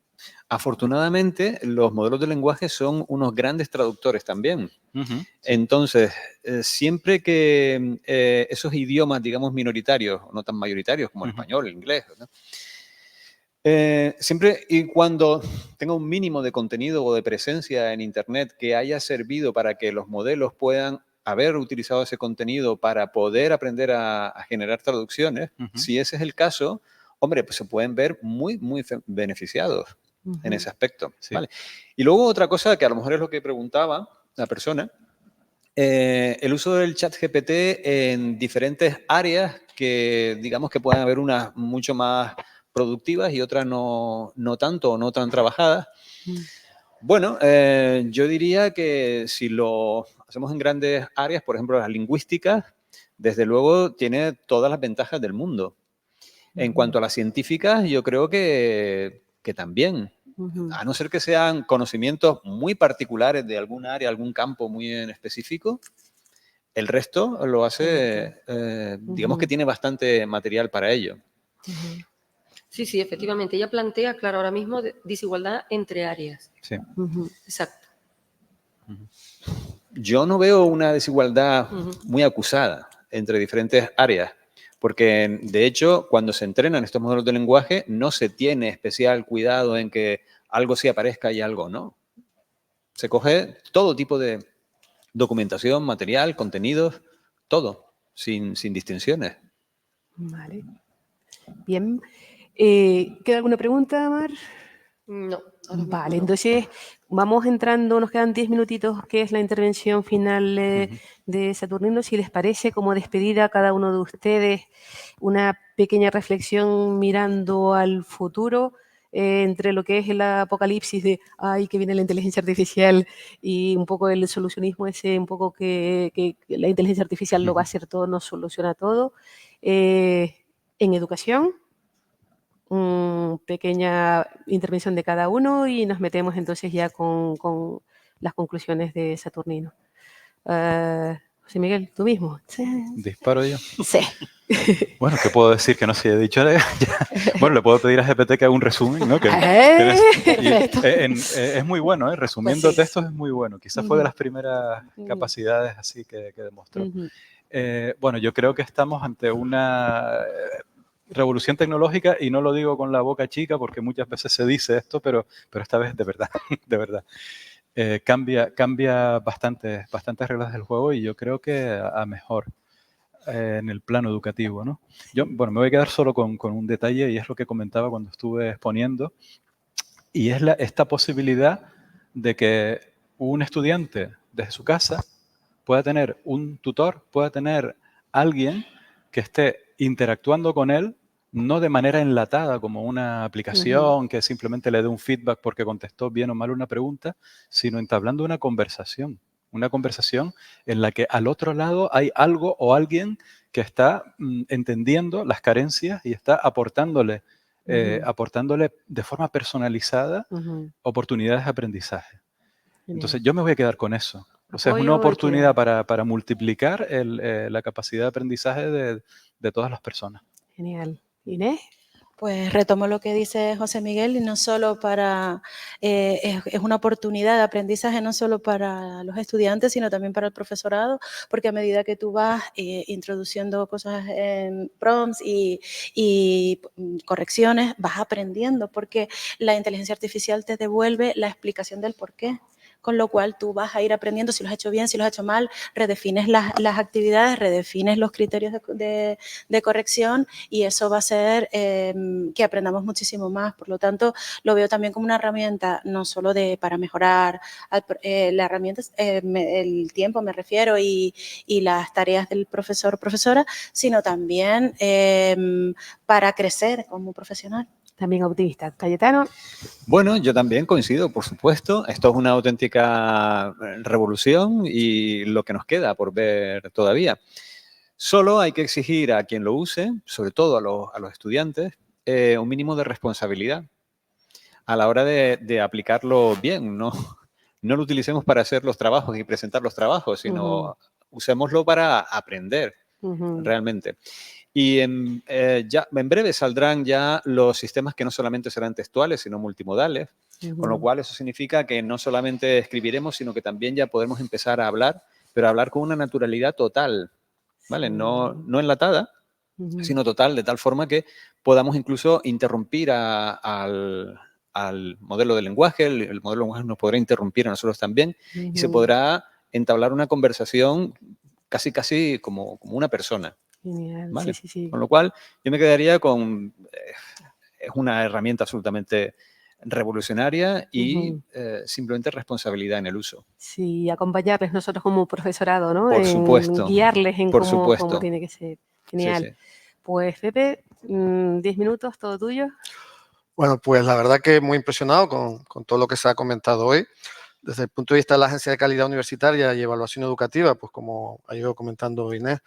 Afortunadamente, los modelos de lenguaje son unos grandes traductores también. Entonces, siempre que esos idiomas, digamos, minoritarios, o no tan mayoritarios como el español, el inglés, ¿no? Siempre y cuando tenga un mínimo de contenido o de presencia en Internet que haya servido para que los modelos puedan haber utilizado ese contenido para poder aprender a generar traducciones, si ese es el caso, hombre, pues se pueden ver muy, muy beneficiados en ese aspecto. Sí. ¿Vale? Y luego otra cosa que a lo mejor es lo que preguntaba la persona, el uso del ChatGPT en diferentes áreas que digamos que pueden haber unas mucho más productivas y otras no tanto o no tan trabajadas. Bueno, yo diría que si lo hacemos en grandes áreas, por ejemplo, las lingüísticas, desde luego tiene todas las ventajas del mundo. En cuanto a las científicas, yo creo que también. A no ser que sean conocimientos muy particulares de algún área, algún campo muy en específico, el resto lo hace, digamos que tiene bastante material para ello. Sí, sí, efectivamente. Ella plantea, claro, ahora mismo desigualdad entre áreas. Sí. Exacto. Yo no veo una desigualdad muy acusada entre diferentes áreas, porque de hecho, cuando se entrenan estos modelos de lenguaje, no se tiene especial cuidado en que algo sí aparezca y algo no. Se coge todo tipo de documentación, material, contenidos, todo, sin distinciones. Vale. Bien. ¿Queda alguna pregunta, Mar? No. Vale, entonces vamos entrando, nos quedan 10 minutitos, que es la intervención final de Saturnino. Si les parece, como despedida a cada uno de ustedes, una pequeña reflexión mirando al futuro, entre lo que es el apocalipsis de ¡ay, que viene la inteligencia artificial! Y un poco el solucionismo ese, un poco que la inteligencia artificial lo va a hacer todo, nos soluciona todo. En educación, pequeña intervención de cada uno y nos metemos entonces ya con las conclusiones de Saturnino. José Miguel, tú mismo. Sí. ¿Disparo yo? Sí. Bueno, ¿qué puedo decir que no se haya dicho? Bueno, le puedo pedir a GPT que haga un resumen, ¿no? Es muy bueno, ¿eh? Resumiendo Pues sí. textos es muy bueno. Quizás fue de las primeras capacidades así que demostró. Bueno, yo creo que estamos ante una revolución tecnológica, y no lo digo con la boca chica porque muchas veces se dice esto, pero esta vez de verdad, de verdad. Cambia bastantes reglas del juego, y yo creo que a mejor en el plano educativo, ¿no? Yo, bueno, me voy a quedar solo con un detalle, y es lo que comentaba cuando estuve exponiendo, y es esta posibilidad de que un estudiante desde su casa pueda tener un tutor, pueda tener alguien que esté interactuando con él, no de manera enlatada como una aplicación que simplemente le dé un feedback porque contestó bien o mal una pregunta, sino entablando una conversación en la que al otro lado hay algo o alguien que está entendiendo las carencias y está aportándole de forma personalizada oportunidades de aprendizaje. Entonces yo me voy a quedar con eso. O sea, es una oportunidad para multiplicar la capacidad de aprendizaje de todas las personas. Genial. ¿Inés? Pues retomo lo que dice José Miguel, y no solo para, es una oportunidad de aprendizaje no solo para los estudiantes, sino también para el profesorado, porque a medida que tú vas introduciendo cosas en prompts y correcciones, vas aprendiendo, porque la inteligencia artificial te devuelve la explicación del por qué. Con lo cual tú vas a ir aprendiendo si lo has hecho bien, si lo has hecho mal, redefines las actividades, redefines los criterios de corrección, y eso va a hacer que aprendamos muchísimo más. Por lo tanto, lo veo también como una herramienta, no solo para mejorar la herramienta, el tiempo me refiero, y las tareas del profesor o profesora, sino también para crecer como profesional. También optimista. Cayetano. Bueno, yo también coincido, por supuesto. Esto es una auténtica revolución y lo que nos queda por ver todavía. Solo hay que exigir a quien lo use, sobre todo a los estudiantes, un mínimo de responsabilidad a la hora de aplicarlo bien. No lo utilicemos para hacer los trabajos y presentar los trabajos, sino usémoslo para aprender realmente. Y ya en breve saldrán ya los sistemas que no solamente serán textuales, sino multimodales, con lo cual eso significa que no solamente escribiremos, sino que también ya podremos empezar a hablar, pero hablar con una naturalidad total, ¿vale? No enlatada, sino total, de tal forma que podamos incluso interrumpir al modelo de lenguaje, el modelo de lenguaje nos podrá interrumpir a nosotros también, y se podrá entablar una conversación casi como una persona. Genial. ¿Vale? Sí. Con lo cual, yo me quedaría con... es una herramienta absolutamente revolucionaria y simplemente responsabilidad en el uso. Sí, acompañarles nosotros como profesorado, ¿no? Por supuesto. Guiarles en por cómo supuesto. tiene que ser. Genial. Sí. Pues, Pepe, 10 minutos, todo tuyo. Bueno, pues la verdad que muy impresionado con todo lo que se ha comentado hoy. Desde el punto de vista de la Agencia de Calidad Universitaria y Evaluación Educativa, pues como ha ido comentando Inés,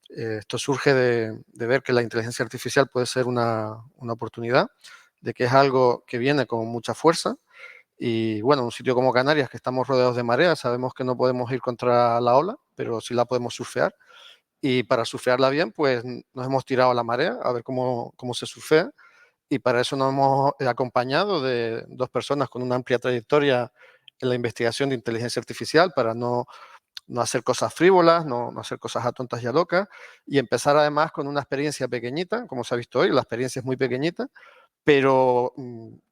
Esto surge de ver que la inteligencia artificial puede ser una oportunidad, de que es algo que viene con mucha fuerza. Y bueno, en un sitio como Canarias, que estamos rodeados de mareas, sabemos que no podemos ir contra la ola, pero sí la podemos surfear. Y para surfearla bien, pues nos hemos tirado a la marea a ver cómo se surfea. Y para eso nos hemos acompañado de 2 personas con una amplia trayectoria en la investigación de inteligencia artificial para no hacer cosas frívolas, no hacer cosas a tontas y a locas, y empezar además con una experiencia pequeñita, como se ha visto hoy, la experiencia es muy pequeñita, pero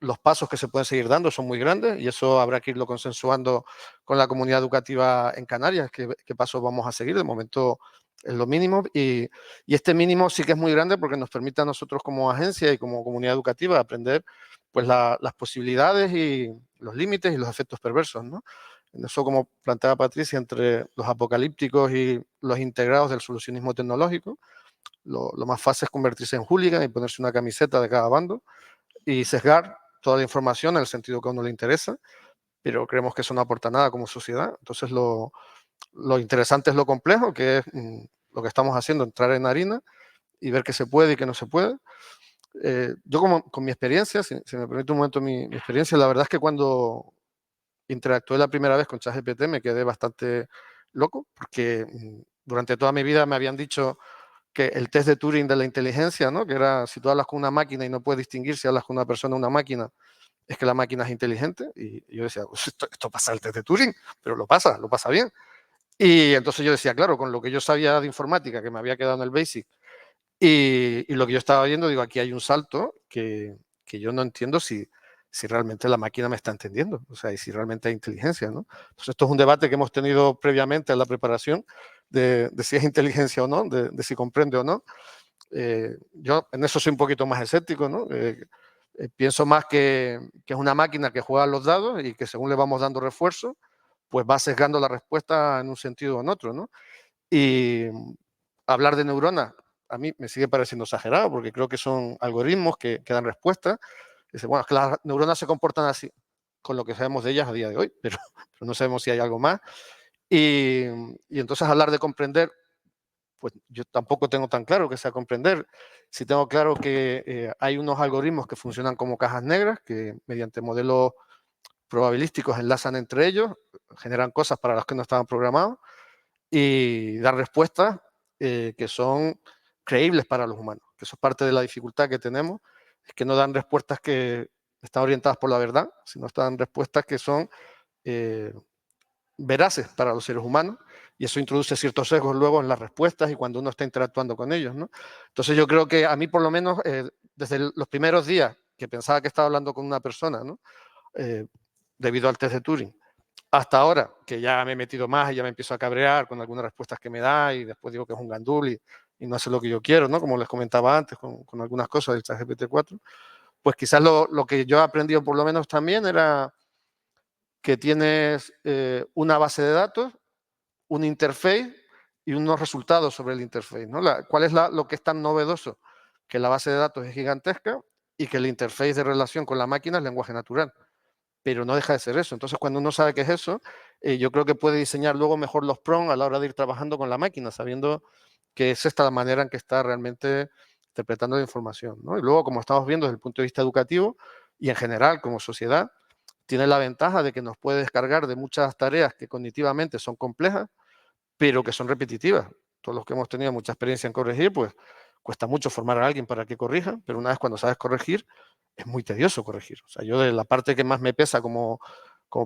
los pasos que se pueden seguir dando son muy grandes y eso habrá que irlo consensuando con la comunidad educativa en Canarias, qué pasos vamos a seguir. De momento es lo mínimo y este mínimo sí que es muy grande porque nos permite a nosotros como agencia y como comunidad educativa aprender pues las posibilidades y los límites y los efectos perversos, ¿no? En eso, como planteaba Patricia, entre los apocalípticos y los integrados del solucionismo tecnológico, lo más fácil es convertirse en hooligan y ponerse una camiseta de cada bando y sesgar toda la información en el sentido que a uno le interesa, pero creemos que eso no aporta nada como sociedad. Entonces, lo interesante es lo complejo, que es lo que estamos haciendo, entrar en harina y ver qué se puede y qué no se puede. Yo con mi experiencia, si me permite un momento mi experiencia, la verdad es que cuando interactué la primera vez con ChatGPT me quedé bastante loco, porque durante toda mi vida me habían dicho que el test de Turing de la inteligencia, ¿no? Que era si tú hablas con una máquina y no puedes distinguir si hablas con una persona o una máquina, es que la máquina es inteligente. Y yo decía, pues esto pasa el test de Turing, pero lo pasa bien. Y entonces yo decía, claro, con lo que yo sabía de informática, que me había quedado en el BASIC, y lo que yo estaba viendo, digo, aquí hay un salto que yo no entiendo si realmente la máquina me está entendiendo, o sea, y si realmente hay inteligencia, ¿no? Entonces, esto es un debate que hemos tenido previamente en la preparación de si es inteligencia o no, de si comprende o no. Yo en eso soy un poquito más escéptico, ¿no? Pienso más que es una máquina que juega los dados y que según le vamos dando refuerzo, pues va sesgando la respuesta en un sentido o en otro, ¿no? Y hablar de neuronas a mí me sigue pareciendo exagerado porque creo que son algoritmos que dan respuesta. Dice, bueno, es que las neuronas se comportan así, con lo que sabemos de ellas a día de hoy, pero no sabemos si hay algo más. Y entonces hablar de comprender, pues yo tampoco tengo tan claro que sea comprender. Sí tengo claro que hay unos algoritmos que funcionan como cajas negras, que mediante modelos probabilísticos enlazan entre ellos, generan cosas para las que no estaban programados y dar respuestas que son creíbles para los humanos. Que eso es parte de la dificultad que tenemos, es que no dan respuestas que están orientadas por la verdad, sino dan respuestas que son veraces para los seres humanos y eso introduce ciertos sesgos luego en las respuestas y cuando uno está interactuando con ellos, ¿no? Entonces yo creo que a mí por lo menos desde los primeros días que pensaba que estaba hablando con una persona, ¿no? Debido al test de Turing, hasta ahora, que ya me he metido más y ya me empiezo a cabrear con algunas respuestas que me da y después digo que es un gandul y no hace lo que yo quiero, ¿no? Como les comentaba antes con algunas cosas del ChatGPT-4, pues quizás lo que yo he aprendido por lo menos también era que tienes una base de datos, un interface y unos resultados sobre el interface, ¿no? ¿Cuál es lo que es tan novedoso? Que la base de datos es gigantesca y que el interface de relación con la máquina es lenguaje natural. Pero no deja de ser eso. Entonces, cuando uno sabe qué es eso, yo creo que puede diseñar luego mejor los prompts a la hora de ir trabajando con la máquina, sabiendo que es esta la manera en que está realmente interpretando la información, ¿no? Y luego, como estamos viendo desde el punto de vista educativo y en general como sociedad, tiene la ventaja de que nos puede descargar de muchas tareas que cognitivamente son complejas, pero que son repetitivas. Todos los que hemos tenido mucha experiencia en corregir, pues cuesta mucho formar a alguien para que corrija, pero una vez cuando sabes corregir, es muy tedioso corregir. O sea, yo de la parte que más me pesa como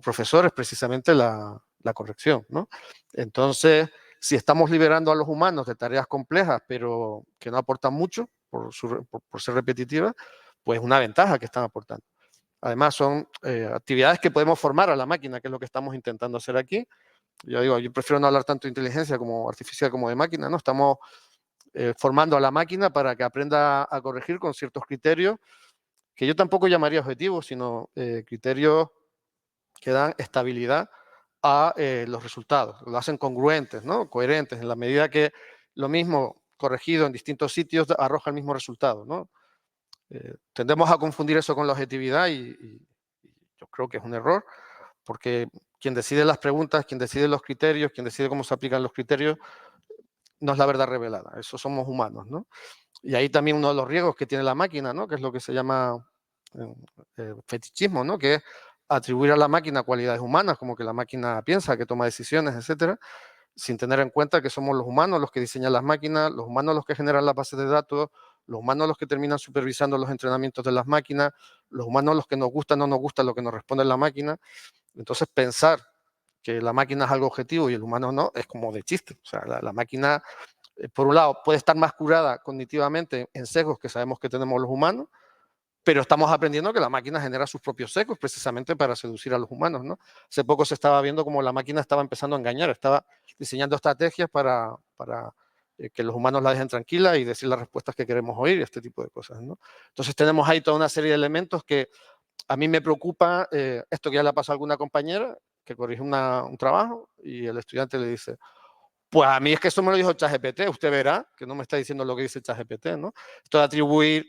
profesor es precisamente la corrección, ¿no? Entonces, si estamos liberando a los humanos de tareas complejas, pero que no aportan mucho por ser repetitivas, pues una ventaja que están aportando. Además, son actividades que podemos formar a la máquina, que es lo que estamos intentando hacer aquí. Yo digo, yo prefiero no hablar tanto de inteligencia como artificial como de máquina, ¿no? Estamos formando a la máquina para que aprenda a corregir con ciertos criterios que yo tampoco llamaría objetivos, sino criterios que dan estabilidad a los resultados, lo hacen congruentes, ¿no? Coherentes, en la medida que lo mismo corregido en distintos sitios arroja el mismo resultado, ¿no? Tendemos a confundir eso con la objetividad y yo creo que es un error, porque quien decide las preguntas, quien decide los criterios, quien decide cómo se aplican los criterios, no es la verdad revelada, eso somos humanos, ¿no? Y ahí también uno de los riesgos que tiene la máquina, ¿no? Que es lo que se llama fetichismo, ¿no? Que es atribuir a la máquina cualidades humanas, como que la máquina piensa, que toma decisiones, etcétera, sin tener en cuenta que somos los humanos los que diseñan las máquinas, los humanos los que generan las bases de datos, los humanos los que terminan supervisando los entrenamientos de las máquinas, los humanos los que nos gusta o no nos gusta lo que nos responde la máquina. Entonces, pensar que la máquina es algo objetivo y el humano no, es como de chiste. O sea, la máquina, por un lado, puede estar más curada cognitivamente en sesgos que sabemos que tenemos los humanos, pero estamos aprendiendo que la máquina genera sus propios sesgos precisamente para seducir a los humanos, ¿no? Hace poco se estaba viendo cómo la máquina estaba empezando a engañar, estaba diseñando estrategias para que los humanos la dejen tranquila y decir las respuestas que queremos oír y este tipo de cosas, ¿no? Entonces tenemos ahí toda una serie de elementos que a mí me preocupa, esto que ya le ha pasado a alguna compañera, que corrige un trabajo y el estudiante le dice, pues a mí es que eso me lo dijo ChatGPT, usted verá que no me está diciendo lo que dice ChatGPT, ¿no? Esto de atribuir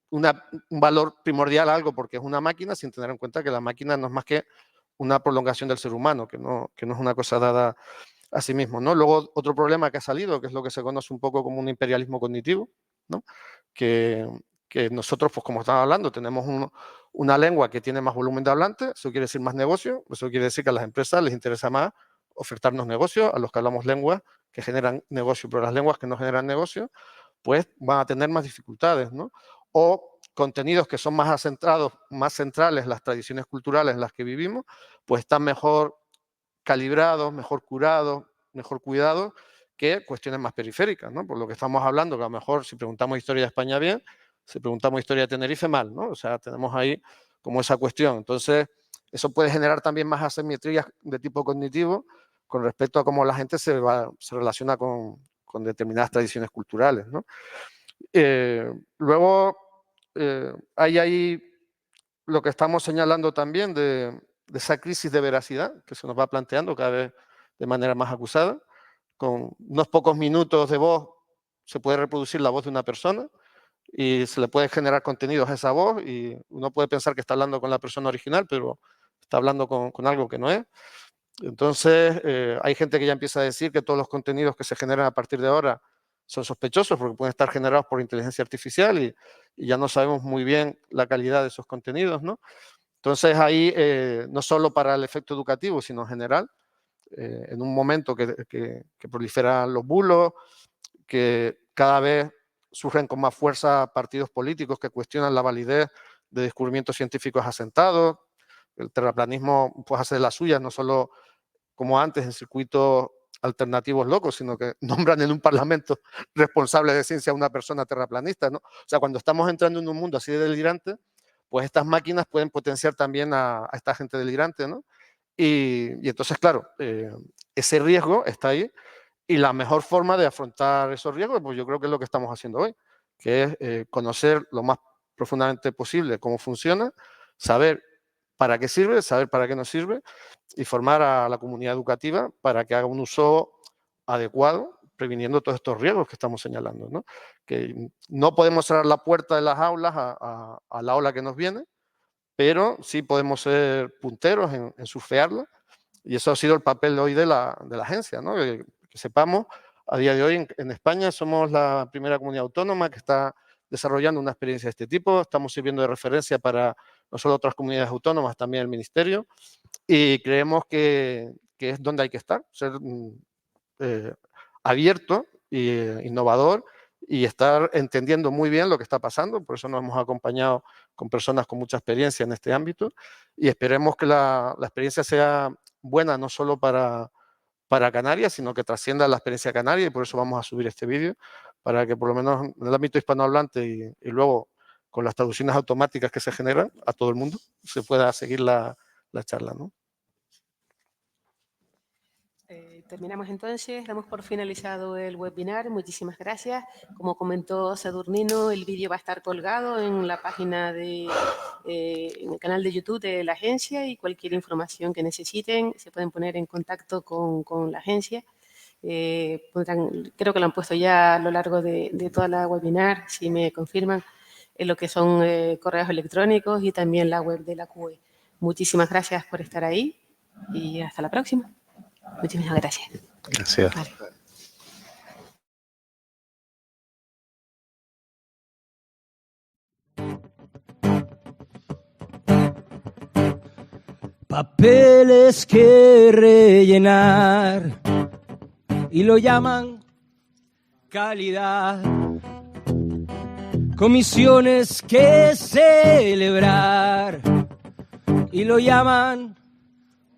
un valor primordial a algo porque es una máquina sin tener en cuenta que la máquina no es más que una prolongación del ser humano, que no es una cosa dada a sí mismo, ¿no? Luego, otro problema que ha salido, que es lo que se conoce un poco como un imperialismo cognitivo, ¿no? Que nosotros, pues como estaba hablando, tenemos una lengua que tiene más volumen de hablantes, eso quiere decir más negocio, eso quiere decir que a las empresas les interesa más ofertarnos negocios, a los que hablamos lenguas que generan negocio, pero las lenguas que no generan negocio, pues van a tener más dificultades, ¿no? O contenidos que son más centrados, más centrales, las tradiciones culturales en las que vivimos, pues están mejor calibrados, mejor curados, mejor cuidados que cuestiones más periféricas, ¿no? Por lo que estamos hablando, que a lo mejor si preguntamos historia de España bien, si preguntamos historia de Tenerife mal, ¿no? O sea, tenemos ahí como esa cuestión. Entonces, eso puede generar también más asimetrías de tipo cognitivo con respecto a cómo la gente se relaciona con determinadas tradiciones culturales, ¿no? Luego, hay ahí lo que estamos señalando también de esa crisis de veracidad que se nos va planteando cada vez de manera más acusada. Con unos pocos minutos de voz se puede reproducir la voz de una persona y se le puede generar contenidos a esa voz y uno puede pensar que está hablando con la persona original, pero está hablando con algo que no es. Entonces, hay gente que ya empieza a decir que todos los contenidos que se generan a partir de ahora son sospechosos porque pueden estar generados por inteligencia artificial y ya no sabemos muy bien la calidad de esos contenidos, ¿no? Entonces, ahí, no solo para el efecto educativo, sino en general, en un momento que proliferan los bulos, que cada vez surgen con más fuerza partidos políticos que cuestionan la validez de descubrimientos científicos asentados. El terraplanismo pues hace de las suyas, no solo como antes en circuitos alternativos locos, sino que nombran en un parlamento responsable de ciencia a una persona terraplanista, ¿no? O sea, cuando estamos entrando en un mundo así de delirante, pues estas máquinas pueden potenciar también a esta gente delirante, ¿no? Y entonces, claro, ese riesgo está ahí y la mejor forma de afrontar esos riesgos, pues yo creo que es lo que estamos haciendo hoy, que es conocer lo más profundamente posible cómo funciona, saber para qué sirve, saber para qué no sirve y formar a la comunidad educativa para que haga un uso adecuado, previniendo todos estos riesgos que estamos señalando, ¿no? Que no podemos cerrar la puerta de las aulas a la ola que nos viene, pero sí podemos ser punteros en surfearla y eso ha sido el papel de hoy de la agencia, ¿no? Que sepamos, a día de hoy en España somos la primera comunidad autónoma que está desarrollando una experiencia de este tipo, estamos sirviendo de referencia para no solo otras comunidades autónomas, también el Ministerio, y creemos que es donde hay que estar, ser abierto e innovador y estar entendiendo muy bien lo que está pasando. Por eso nos hemos acompañado con personas con mucha experiencia en este ámbito y esperemos que la experiencia sea buena no solo para Canarias, sino que trascienda la experiencia canaria y por eso vamos a subir este vídeo para que por lo menos en el ámbito hispanohablante y luego con las traducciones automáticas que se generan a todo el mundo se pueda seguir la charla, ¿no? Terminamos entonces, damos por finalizado el webinar. Muchísimas gracias. Como comentó Sadurnino, el vídeo va a estar colgado en la página en el canal de YouTube de la agencia y cualquier información que necesiten se pueden poner en contacto con la agencia. Creo que lo han puesto ya a lo largo de toda la webinar, si me confirman, en lo que son correos electrónicos y también la web de la CUE. Muchísimas gracias por estar ahí y hasta la próxima. Muchísimas gracias. Gracias. Vale. papeles que rellenar y lo llaman calidad. Comisiones que celebrar y lo llaman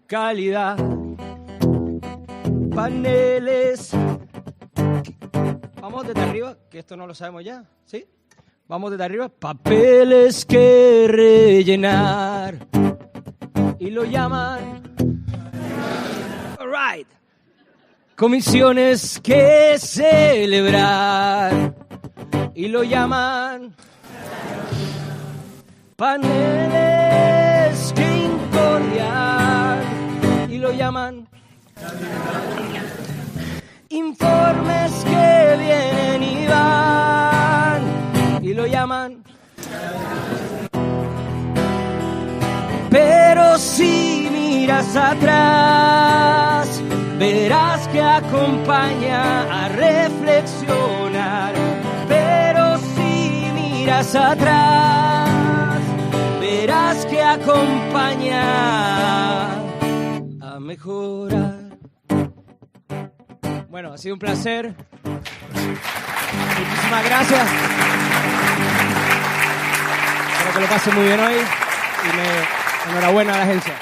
calidad. Paneles. Vamos desde arriba, que esto no lo sabemos ya, ¿sí? Vamos desde arriba. Papeles que rellenar y lo llaman. All right. Comisiones que celebrar y lo llaman. Paneles que incordiar y lo llaman. Informes que vienen y van y lo llaman. Pero si miras atrás, verás que acompaña a reflexionar. Pero si miras atrás, verás que acompaña a mejorar. Bueno, ha sido un placer. Muchísimas gracias. Espero que lo pasen muy bien hoy y enhorabuena a la agencia.